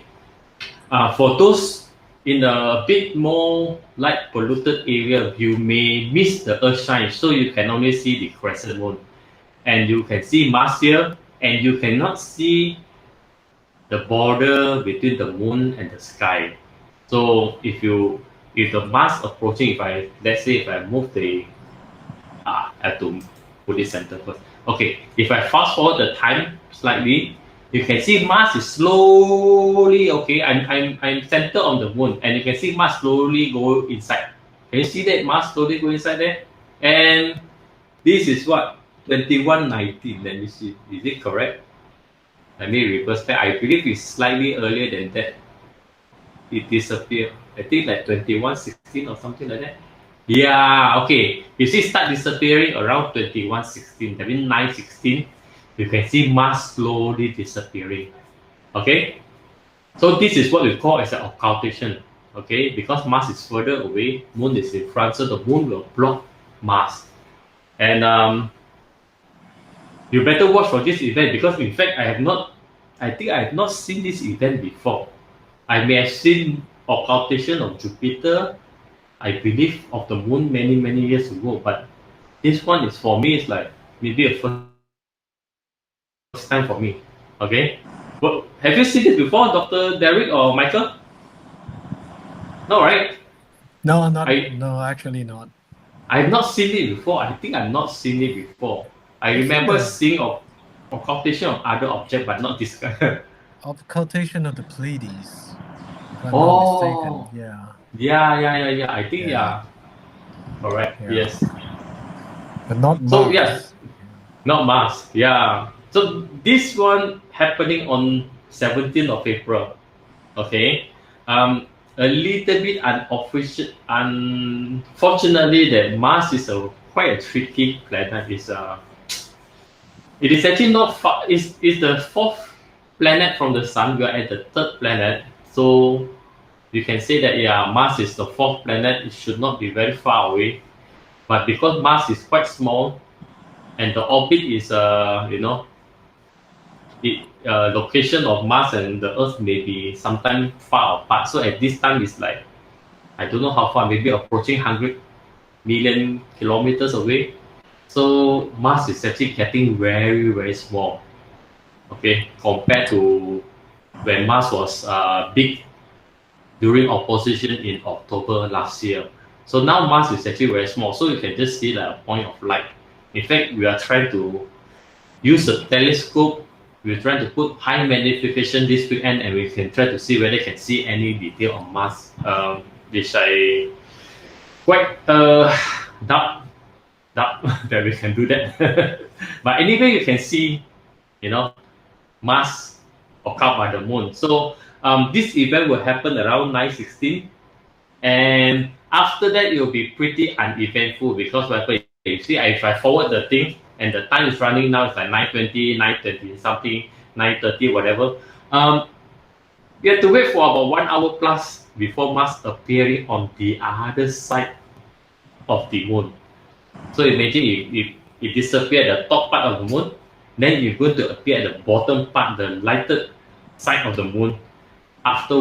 For those in a bit more light polluted area, you may miss the earth shine, so you can only see the crescent moon, and you can see Mars here, and you cannot see the border between the moon and the sky. So if the Mars approaching, let's say if I move I have to put it center first. Okay, if I fast forward the time slightly, you can see Mars is slowly, okay, I'm center on the moon, and you can see Mars slowly go inside. Can you see that Mars slowly go inside there? And this is what 2119. Let me see, is it correct? Let me reverse that. I believe it's slightly earlier than that. It disappeared. I think like 2116 or something like that. Yeah, okay. You see, start disappearing around 2116. That means 916. You can see Mars slowly disappearing. Okay, so this is what we call as an occultation. Okay, because Mars is further away, Moon is in front, so the Moon will block Mars. And you better watch for this event, because in fact I think I have not seen this event before. I may have seen occultation of Jupiter, I believe, of the Moon many years ago, but this one is, for me, it's like maybe a first time for me. Okay, but have you seen it before, Dr. Derek or Michael? No, right? No, no, actually not. I've not seen it before. I think I've not seen it before. I remember seeing occultation of other objects, but not this kind. Occultation of the Pleiades, if I'm not mistaken. Yeah. I think correct. Yeah. Yes. But not Mars. So yes, not Mars. Yeah. So this one happening on 17th of April. Okay. A little bit unofficial. Unfortunately, that Mars is quite a tricky planet. It is actually not far. It's the fourth planet from the Sun. We are at the third planet. So you can say that Mars is the fourth planet. It should not be very far away, but because Mars is quite small, and the orbit is location of Mars and the Earth may be sometime far apart. So at this time, it's like I don't know how far, maybe approaching 100 million kilometers away. So Mars is actually getting very, very small, okay, compared to when Mars was big during opposition in October last year. So now Mars is actually very small, so you can just see like a point of light. In fact, we are trying to use a telescope. We're trying to put high magnification this weekend, and we can try to see whether we can see any detail on Mars, which I quite doubt that we can do that. But anyway, you can see, Mars occuped by the moon. So this event will happen around 9:16, and after that it will be pretty uneventful because what happens, you see, if I forward the thing and the time is running now, it's like 9:20 something, 9:30, whatever. You have to wait for about 1 hour plus before Mars appearing on the other side of the moon. So imagine if it disappear at the top part of the moon, then you're going to appear at the bottom part, the lighted side of the moon. After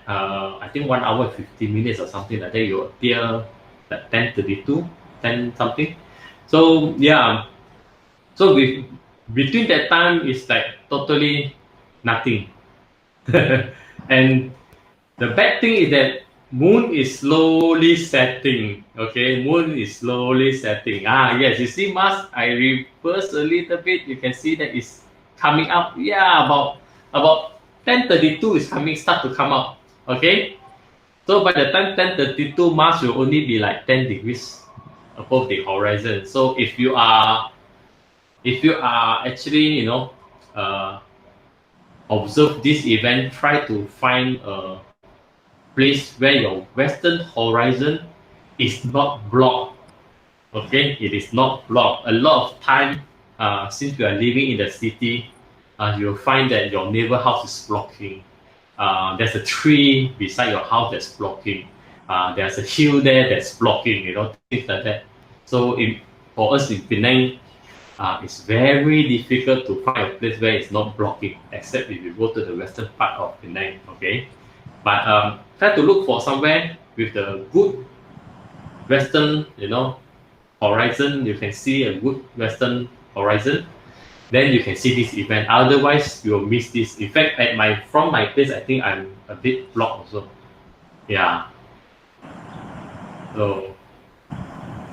I think 1 hour and 50 minutes or something like that, you appear at 10:32, 10 something. So yeah, so between that time it's like totally nothing. And the bad thing is that moon is slowly setting. Okay, moon is slowly setting. Yes, you see Mars, I reverse a little bit, you can see that it's coming up. Yeah, about 10:32 is start to come out. Okay, so by the time 10:32, Mars will only be like 10 degrees above the horizon. So if you are actually observe this event, try to find a place where your western horizon is not blocked. Okay, it is not blocked. A lot of time, since we are living in the city, you'll find that your neighbor house is blocking. There's a tree beside your house that's blocking. There's a hill there that's blocking, things like that. So for us in Penang, it's very difficult to find a place where it's not blocking, except if you go to the western part of Penang, okay? But try to look for somewhere with the good western, horizon. You can see a good western horizon. Then you can see this event. Otherwise, you'll miss this. In fact, from my place, I think I'm a bit blocked also. Yeah. So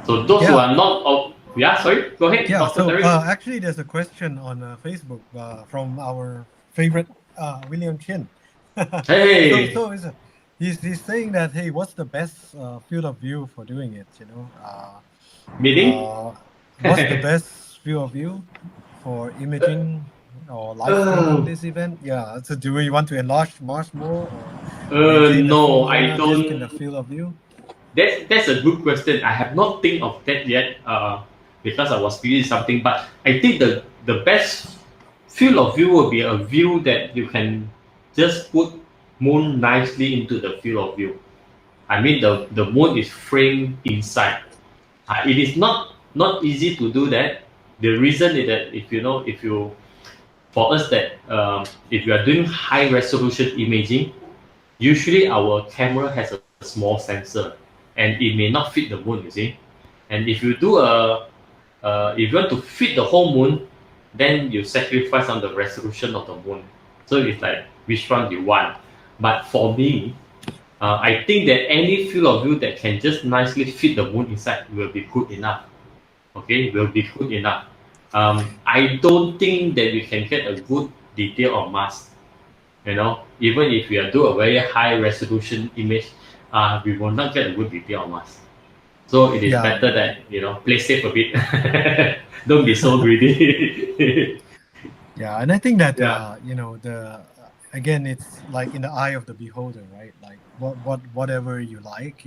those who are not. Yeah, sorry. Go ahead. Yeah. Dr. So Derek. actually, there's a question on Facebook from our favorite William Chin. Hey. So he's saying that, hey, what's the best field of view for doing it? Meeting. What's the best field of view for imaging or live streaming this event? Yeah. So do we want to enlarge Mars more? No, I don't. In the field of view. That's a good question. I have not think of that yet because I was busy something. But I think the best field of view will be a view that you can just put moon nicely into the field of view. I mean the moon is framed inside. It is not easy to do that. The reason is that if you for us that if you are doing high resolution imaging, usually our camera has a small sensor and it may not fit the moon, you see. And if you do if you want to fit the whole moon, then you sacrifice on the resolution of the moon. So it's like which one you want. But for me, I think that any field of view that can just nicely fit the moon inside will be good enough. Okay, will be good enough. I don't think that we can get a good detail on Mars. Even if we do a very high resolution image, we will not get a good detail on Mars. So it is better that play safe a bit. Don't be so greedy. Yeah, and I think that again, it's like in the eye of the beholder, right? Like whatever you like,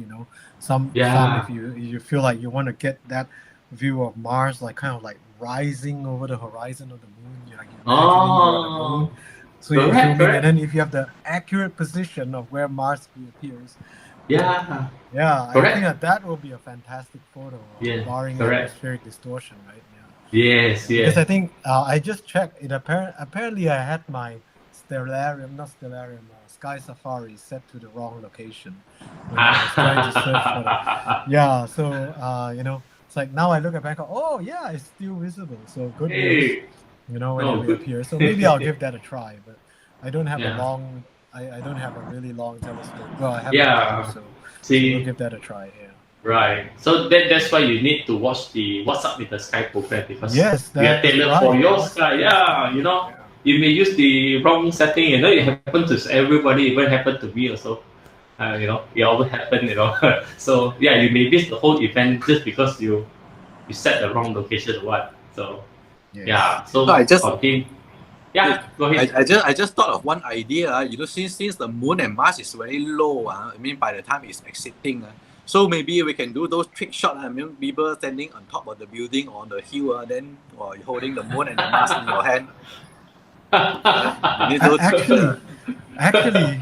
some if you feel like you want to get that view of Mars, like kind of like rising over the horizon of the moon, like imagining you're on the moon. So you're Correct, zooming, correct. and then if you have the accurate position of where Mars reappears, Yeah. yeah, I Correct. think that will be a fantastic photo, Yeah, barring correct. atmospheric distortion, right? Yeah. Yes, Because yes. I think I just checked it. Apparently, I had my Sky Safari set to the wrong location when I was trying to search for that. Yeah, so it's like now I look at Bangkok. Oh yeah, it's still visible. So good news, Hey, when no, it good. reappears. So maybe I'll give that a try. But I don't have Yeah. I don't have a really long telescope. Well, I have a Yeah. few, so See, we'll give that a try. Yeah. right. So that's why you need to watch the What's Up with the Sky program, because Yes, we are that's tailored right. for your What's sky. up, Yeah, yeah. you may use the wrong setting. It happens to everybody. Even happened to me also. It always happen. So yeah, you may miss the whole event just because you set the wrong location or what. So Yes. yeah. So So I just continue. Yeah, go ahead. I just thought of one idea. Since the moon and Mars is very low, I mean by the time it's exiting, so maybe we can do those trick shots. I mean, people standing on top of the building or on the hill, then you're holding the moon and the Mars in your hand. You need those Actually,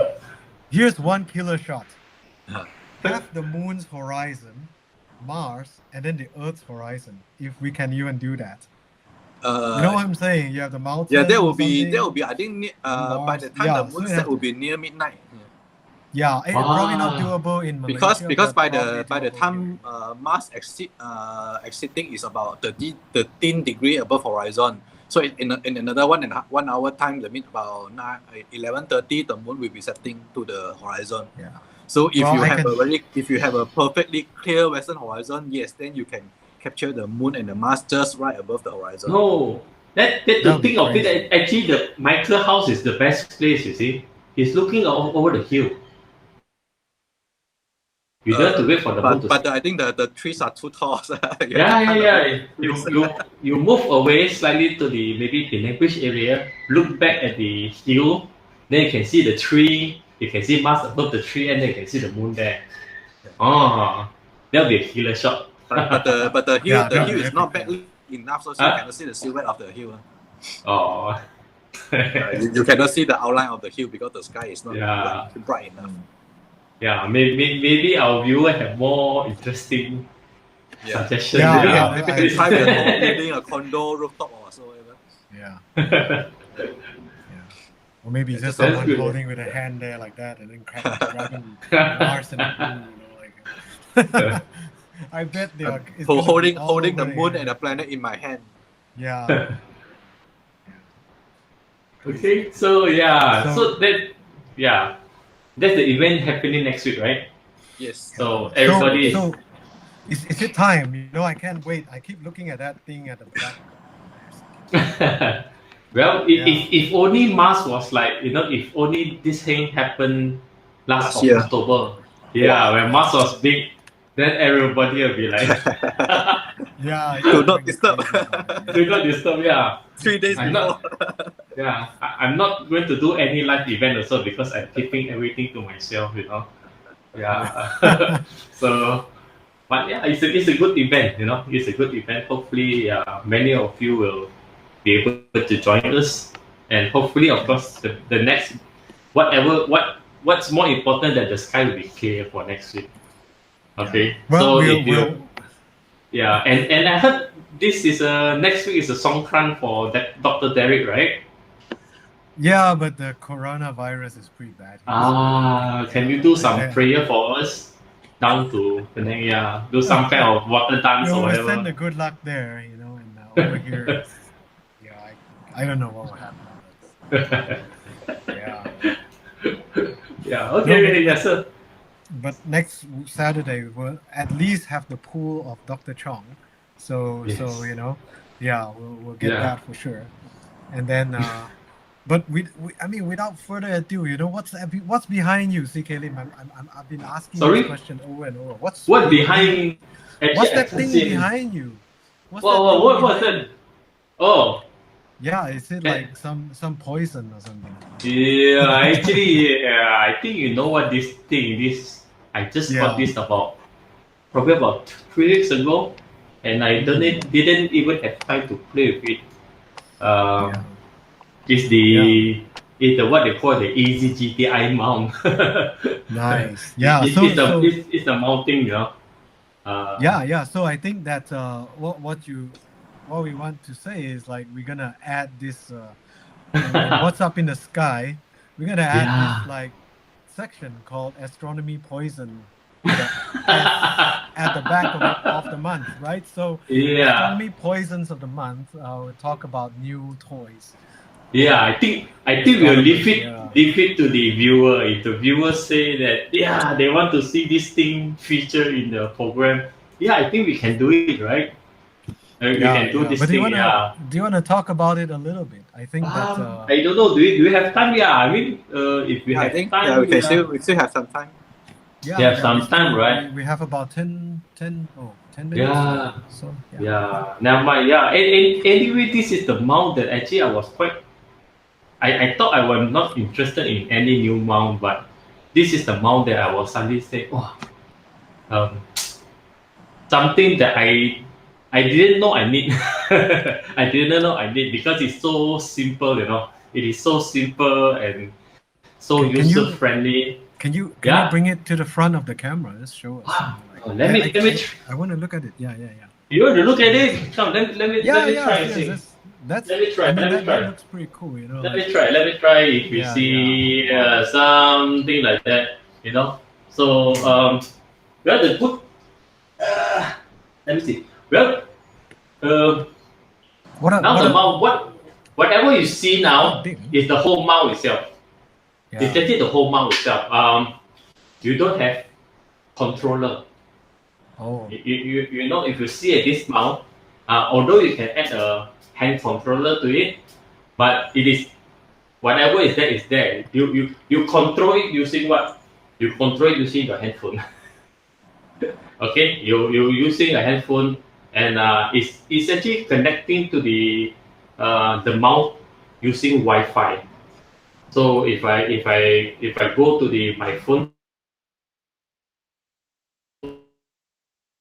here's one killer shot. Have the moon's horizon, Mars, and then the Earth's horizon. If we can even do that. You know what I'm saying? You have the mountain. Yeah, that will be. I think by the time the so moon set will be near midnight. Yeah, probably not doable in Malaysia. Because by but the time Mars exiting is about 13 degree above horizon. So in another 1 hour time, that means about 11:30, the moon will be setting to the horizon. Yeah. So if you have a perfectly clear western horizon, yes, then you can capture the moon and the Mars just right above the horizon. No, that to think of it, actually the Michael house is the best place. You see, he's looking over the hill. You don't have to wait for the moon to But I think the trees are too tall. So yeah. You move away slightly to the maybe Penang Bridge area. Look back at the hill, then you can see the tree. You can see Mars above the tree, and then you can see the moon there. Oh, that'll be a killer shot. But the hill is not backlit enough, so you cannot see the silhouette of the hill. Oh. You cannot see the outline of the hill because the sky is not bright enough. Yeah, maybe our viewer have more interesting suggestions. Maybe try building a condo rooftop or whatsoever. Yeah. Or maybe just someone holding with a hand there like that, and then grabbing Mars and the moon, I bet they are holding the moon and the planet in my hand. Yeah. Okay, so that's the event happening next week, right? Yes. So everybody. So is it time? I can't wait. I keep looking at that thing at the back. Well, if only Mars was like, if only this thing happened last year. October. Yeah, when Mars was big, then everybody will be like, do not disturb. Do not disturb, yeah. 3 days before. I'm not going to do any live event also because I'm keeping everything to myself, Yeah. So, but yeah, it's a good event, It's a good event. Hopefully, many of you will be able to join us, and hopefully, of course, the next what's more important that the sky will be clear for next week. Okay. Well, and I heard this is next week is a Songkran for Dr. Derek, right? Yeah, but the coronavirus is pretty bad. Can you do some prayer for us down to Penang? Yeah, do some kind of water dance or whatever. We send the good luck there, and over here. I don't know what will happen. Okay. Yes, sir. But next Saturday we'll at least have the pool of Dr. Chong, so we'll get that for sure. And then, but without further ado, what's behind you, CK Lim? I've been asking this question over and over. What's behind? What's that thing behind you? What was that? Oh. Yeah, is it like some poison or something? Yeah, actually, I think you know what this thing is. I just got this probably about 3 weeks ago, and I didn't even have time to play with it. It's is what they call the easy GTI mount. Nice. Yeah. So It's the mounting, yeah. So I think that what we want to say is like we're gonna add this in what's up in the sky. We're gonna add Yeah. this like section called astronomy poison at at the back of the month, right? So Yeah. astronomy poisons of the month. We'll talk about new toys. Yeah, I think we'll leave Yeah. it to the viewer. If the viewers say that they want to see this thing featured in the program, I think we can do it, right? We can do this But thing. do you wanna talk about it a little bit? I think that I don't know. Do we have time? Yeah, I mean, if we I have think time, we still have some time. have some time, right? We have about 10 minutes. Yeah. So Yeah. Never mind. Yeah. Anyway, this is the mount that actually I was quite. I thought I was not interested in any new mount, but this is the mount that I was suddenly saying, oh, something that I didn't know I need. I didn't know I need because it's so simple, It is so simple and so user friendly. Can you bring it to the front of the camera? Let's show us. Let me. I want to look at it. Yeah. You want to look at it? Come, let me try and see. Let me try. That looks pretty cool, Let me try if you see something like that, So we have to put. Let me see. Well, whatever you see now is the whole mount itself. Yeah. It's actually the whole mount itself. You don't have controller. Oh. If you see this mount, although you can add a hand controller to it, but it is whatever is there. You control it using what? You control it using your handphone. Okay, you using a handphone, and it's actually connecting to the mount using Wi-Fi. So if I go to my phone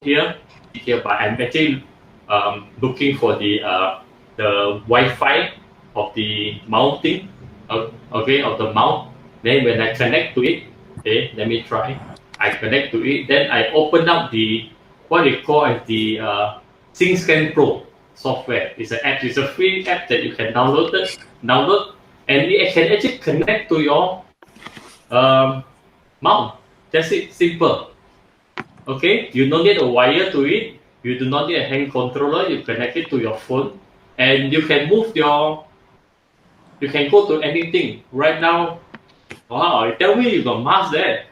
here, but I'm actually looking for the Wi-Fi of the mounting, of the mount. Then when I connect to it, okay, let me try. I connect to it, then I open up the what they call as the SyncScan Pro software. It's an app. It's a free app that you can download, and it can actually connect to your mount. That's it. Simple. Okay, you don't need a wire to it. You do not need a hand controller. You connect it to your phone, and you can move You can go to anything. Right now, wow! It tells me you got mask there.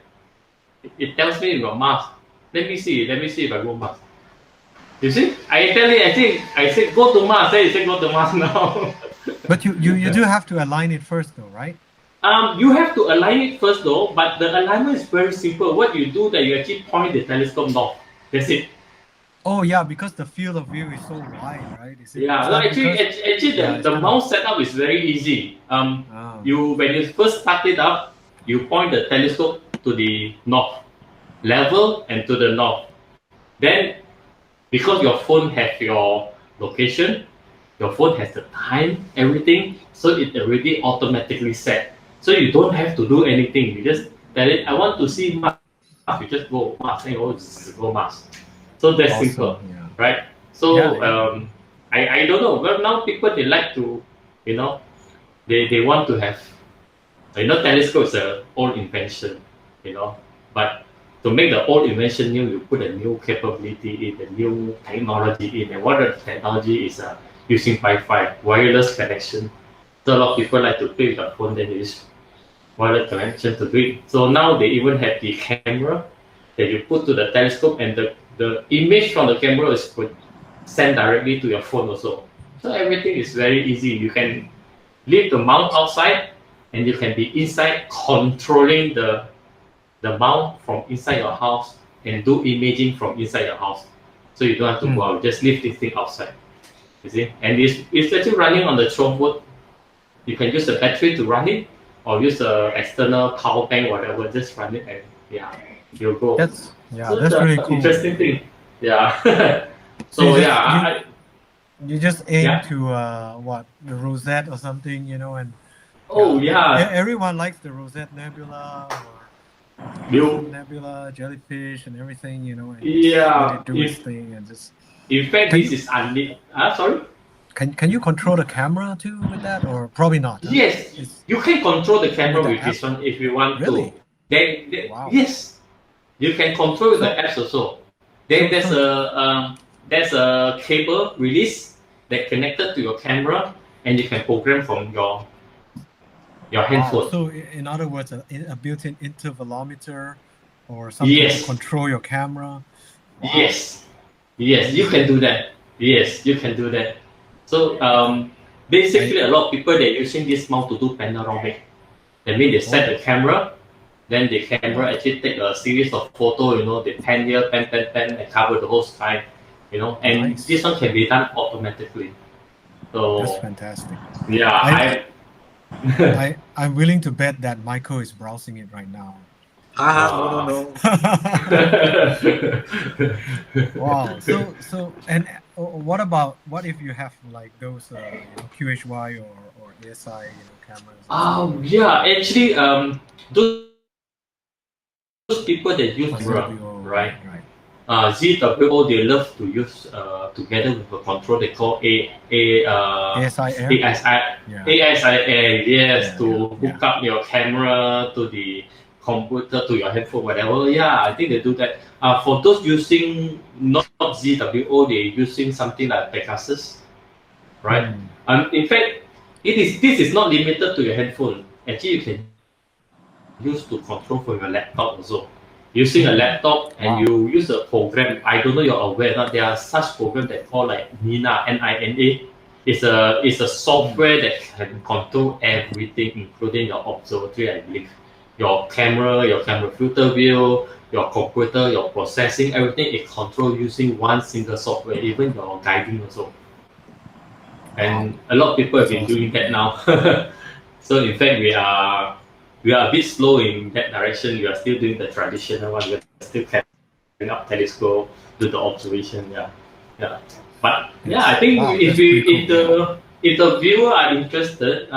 It tells me you got mask. Let me see if I go mask. You see? I tell you, I said go to mask. Then you say go to mask now. But you do have to align it first, though, right? You have to align it first, though. But the alignment is very simple. What you do that you actually point the telescope north. That's it. Oh yeah, because the field of view is so wide, right? The mount setup is very easy. You when you first start it up, you point the telescope to the north, level and to the north. Then, because your phone has your location, your phone has the time, everything, so it already automatically set. So you don't have to do anything. You just tell it, I want to see Mars. You just go Mars and go Mars. So that's awesome. simple, right? So I don't know. Well, now people they like to, they want to have, telescope is an old invention, but to make the old invention new, you put a new capability in, the new technology in, and what the technology is using Wi-Fi, wireless connection. So a lot of people like to play with the phone, then they use wireless connection to do it. So now they even have the camera that you put to the telescope, and the image from the camera is sent directly to your phone also. So everything is very easy. You can leave the mount outside, and you can be inside controlling the mount from inside your house and do imaging from inside your house. So you don't have to go out. Just leave this thing outside. You see, and it's actually running on the 12 volt. You can use the battery to run it, or use the external power bank, whatever. Just run it, and you'll go. That's really cool. Interesting thing. Yeah. You just aim to the rosette or something, and Oh yeah. Everyone likes the Rosette Nebula or You, Nebula, jellyfish, and everything. You know, and yeah. let it do its thing and just. In fact, Can this you is unlit. Sorry. can you control the camera too with that, or probably not? Huh? Yes, It's you can control the camera with the with app. this one if you want Really? to. Wow. Yes, you can control the So apps also. Then there's a cable release that connected to your camera, and you can program from your wow. handphone. So in other words, a built-in intervalometer or something to Yes, control your camera. Wow. yes, yes. You can do that. Yes, you can do that. So basically, a lot of people they're using this mount to do panoramic. That means they set the camera. Then the camera actually take a series of photos, you know, they pan here, pan, and cover the whole sky, you know, and Nice. this one can be done automatically. So That's fantastic. yeah, I'm willing to bet that Michael is browsing it right now. No. Wow. So and what if you have like those QHY or ASI cameras? Yeah, actually those people that use ZWO, right? right. ZWO they love to use together with a control they call ASI Air? ASI yes, to hook up your camera to the computer to your headphone, whatever. Yeah, I think they do that. For those using not ZWO, they're using something like Pegasus, right? In fact, this is not limited to your headphone. Actually, you can use to control from your laptop also. Using a laptop and you use a program, I don't know you're aware or not, there are such programs that call like NINA, N-I-N-A. It's a software that can control everything, including your observatory, I believe. Your camera filter wheel, your computer, your processing, everything is controlled using one single software, even your guiding also. And a lot of people have been doing that now. So in fact, we are a bit slow in that direction. We are still doing the traditional one. We are still carrying up telescope, do the observation. Yeah. But yeah, I think if the viewer are interested,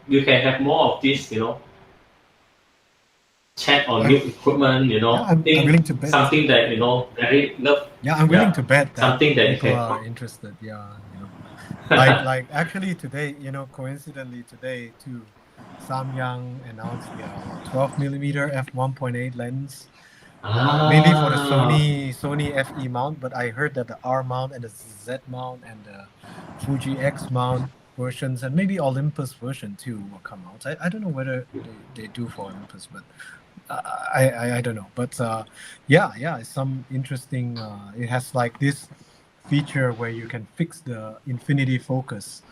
you can have more of this, you know, chat on new equipment, you know, I'm willing to bet. something that you know very love. Yeah, I'm willing to bet that something that people are interested. Yeah, you know, like actually today, you know, coincidentally today too, Samyang announced their 12mm f1.8 lens, mainly for the Sony FE mount. But I heard that the R mount and the Z mount and the Fuji X mount versions and maybe Olympus version too will come out. I don't know whether they do for Olympus, but I don't know. But yeah, it's some interesting. It has like this feature where you can fix the infinity focus.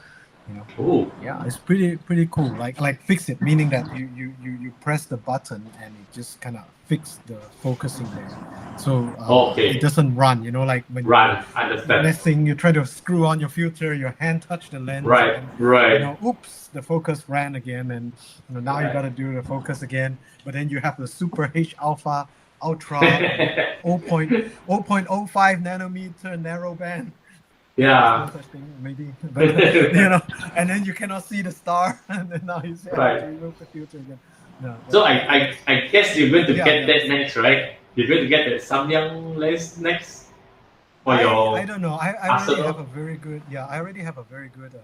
You know. Ooh. Yeah, it's pretty cool. Like fix it, meaning that you press the button and it just kind of fix the focusing there. So it doesn't run. You know, like when understand. Next thing you try to screw on your filter, your hand touch the lens. Right. You know, oops, the focus ran again, and you know, now you got to do the focus again. But then you have the super H alpha ultra 0.05 nanometer narrow band. Yeah. No such thing, maybe. But you know, and then you cannot see the star, and then now you say, have to remove the filter again. No, so I guess you're going to get that next, right? You're going to get the Samyang lens next. I don't know. I already have a very good. Yeah, I already have a very good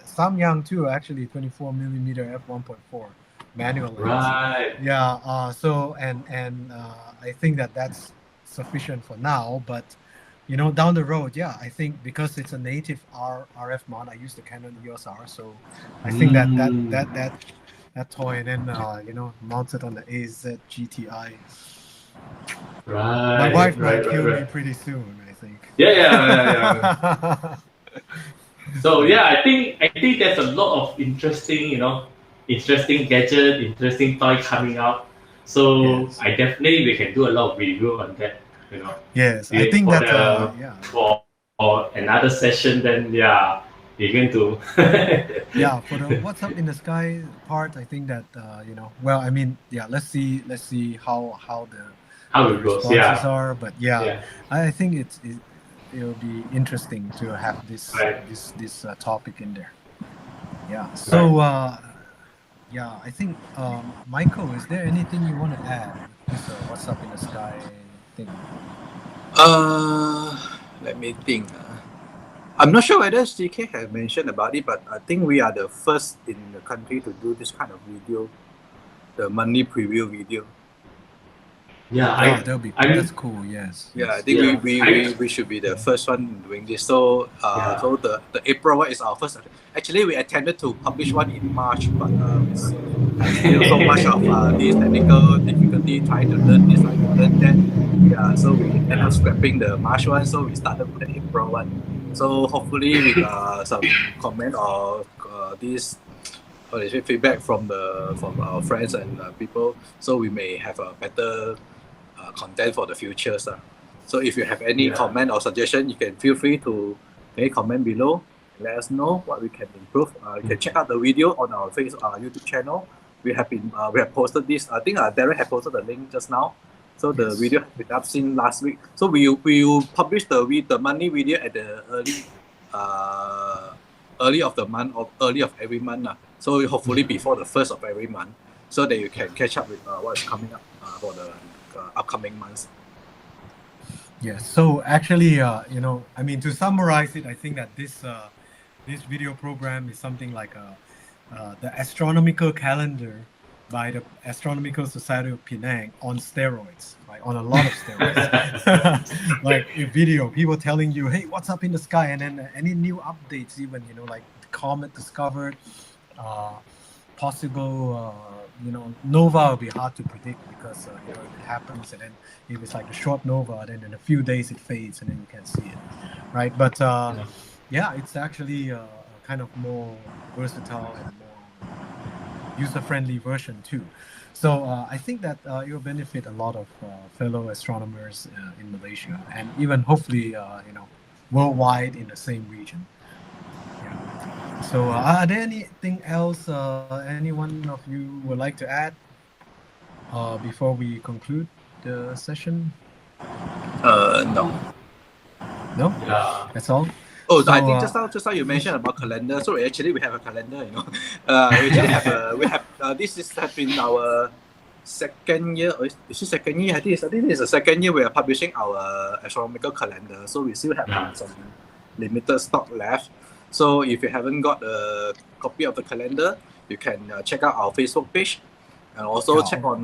Samyang too. Actually, 24mm f1.4 manual lens. Right. Yeah. So and I think that's sufficient for now. But you know, down the road, yeah, I think because it's a native RF mount, I use the Canon EOS R. So I think that toy and then you know, mounted on the AZ GTI. Right. My wife might kill me pretty soon, I think. Yeah. So yeah, I think there's a lot of interesting gadget, interesting toy coming out. So I definitely we can do a lot of review on that. You know. Yes, I think that for another session, then yeah, you're going to. Yeah, for the what's up in the sky part, I think that you know, well, I mean, yeah, let's see how the responses are, but I think it'll be interesting to have this topic in there. Yeah. So Yeah, I think Michael, is there anything you want to add with this what's up in the sky thing? Let me think. I'm not sure whether CK has mentioned about it, but I think we are the first in the country to do this kind of video, the monthly preview video. Yeah, That's cool. Yes. Yeah, I Yes. think yeah, we should be the first one doing this. So Yeah. so the April one is our first. Actually, we intended to publish one in March, but it's still so much of this technical difficulty trying to learn this, trying to learn that. Yeah, so we end up scrapping the March one, so we started with the April one. So hopefully with some comment or this what is it, feedback from our friends and people, so we may have a better content for the futures. So if you have any Yeah. comment or suggestion, you can feel free to comment below. Let us know what we can improve. You can check out the video on our YouTube channel. We have posted this. I think Darren had posted the link just now. So the Yes. video has been up since last week. So we will publish the monthly video at the early of the month or early of every month. So hopefully before the first of every month, so that you can catch up with what's coming up for the upcoming months. Yes. So actually, I mean, to summarize it, I think that this video program is something like the astronomical calendar by the Astronomical Society of Penang on steroids, right? On a lot of steroids. Like a video, people telling you, hey, what's up in the sky? And then any new updates, even, like comet discovered, possible, nova will be hard to predict because, if it happens and then if it's like a short nova, then in a few days it fades and then you can see it, right? But yeah, it's actually kind of more versatile and more user-friendly version too. So I think that it will benefit a lot of fellow astronomers in Malaysia and even hopefully worldwide in the same region. Yeah. So are there anything else anyone of you would like to add before we conclude the session? No. No? Yeah. That's all? Oh, So, I think just now you mentioned about calendar. So actually we have a calendar. We actually this has been our second year. Or is it second year? I think this is the second year we are publishing our astronomical calendar. So we still have some limited stock left. So if you haven't got a copy of the calendar, you can check out our Facebook page and also check on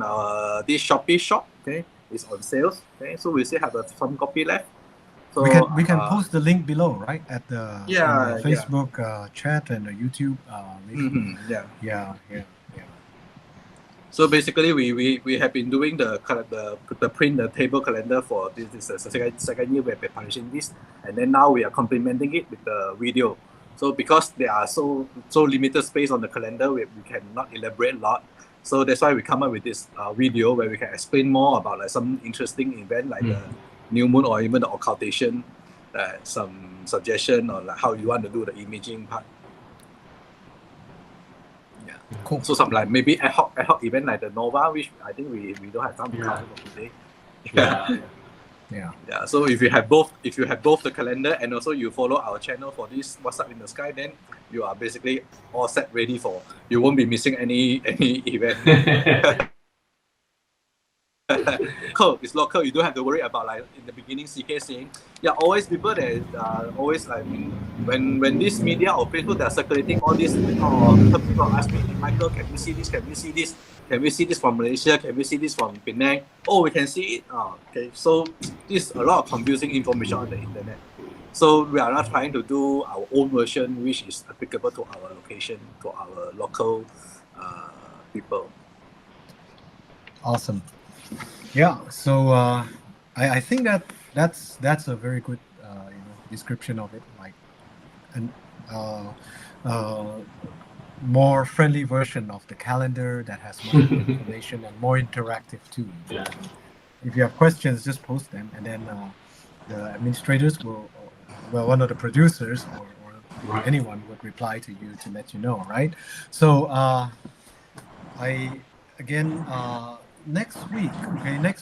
this Shopee shop. Okay, it's on sales. Okay, so we still have some copy left. So we can post the link below, right, at the in the Facebook chat and the YouTube link. Yeah. So basically, we have been doing the print the table calendar for this is the second year we have been publishing this, and then now we are complementing it with the video. So because there are so limited space on the calendar, we cannot elaborate a lot. So that's why we come up with this video where we can explain more about like some interesting event like the new moon or even the occultation, some suggestion on like how you want to do the imaging part. Yeah, cool. So some like maybe ad hoc event like the nova, which I think we don't have time to cover for today. Yeah. So if you have both the calendar and also you follow our channel for this What's Up in the Sky, then you are basically all set ready for. You won't be missing any event. It's local. You don't have to worry about like in the beginning CK saying, always people that always like when this media or Facebook they are circulating all this, some people ask me, Michael, can we see this? Can we see this? Can we see this from Malaysia? Can we see this from Penang? Oh, we can see it. Okay. So there's a lot of confusing information on the internet. So we are not trying to do our own version, which is applicable to our location, to our local people. Awesome. Yeah, so I think that's a very good description of it, like an more friendly version of the calendar that has more information and more interactive too. Yeah. If you have questions, just post them, and then the administrators will, one of the producers or anyone would reply to you to let you know, right? So next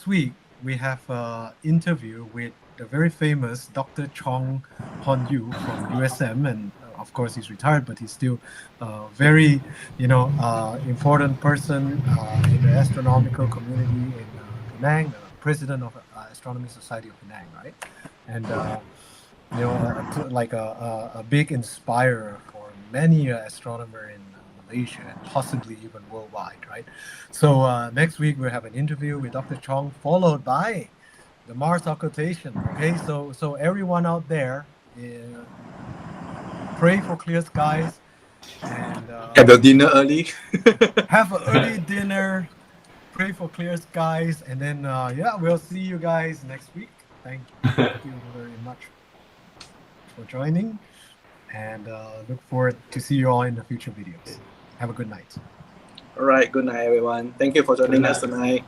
week we have an interview with the very famous Dr. Chong Hon Yu from USM, and of course, he's retired, but he's still very, important person in the astronomical community in Penang, president of Astronomy Society of Penang, right? And like a big inspirer for many astronomers in Malaysia and possibly even worldwide, right? So next week we'll have an interview with Dr. Chong, followed by the Mars occultation. Okay, so everyone out there, pray for clear skies and Have your dinner early. have an early dinner. Pray for clear skies, and then we'll see you guys next week. Thank you very much for joining, and look forward to see you all in the future videos. Have a good night. All right. Good night, everyone. Thank you for joining us tonight.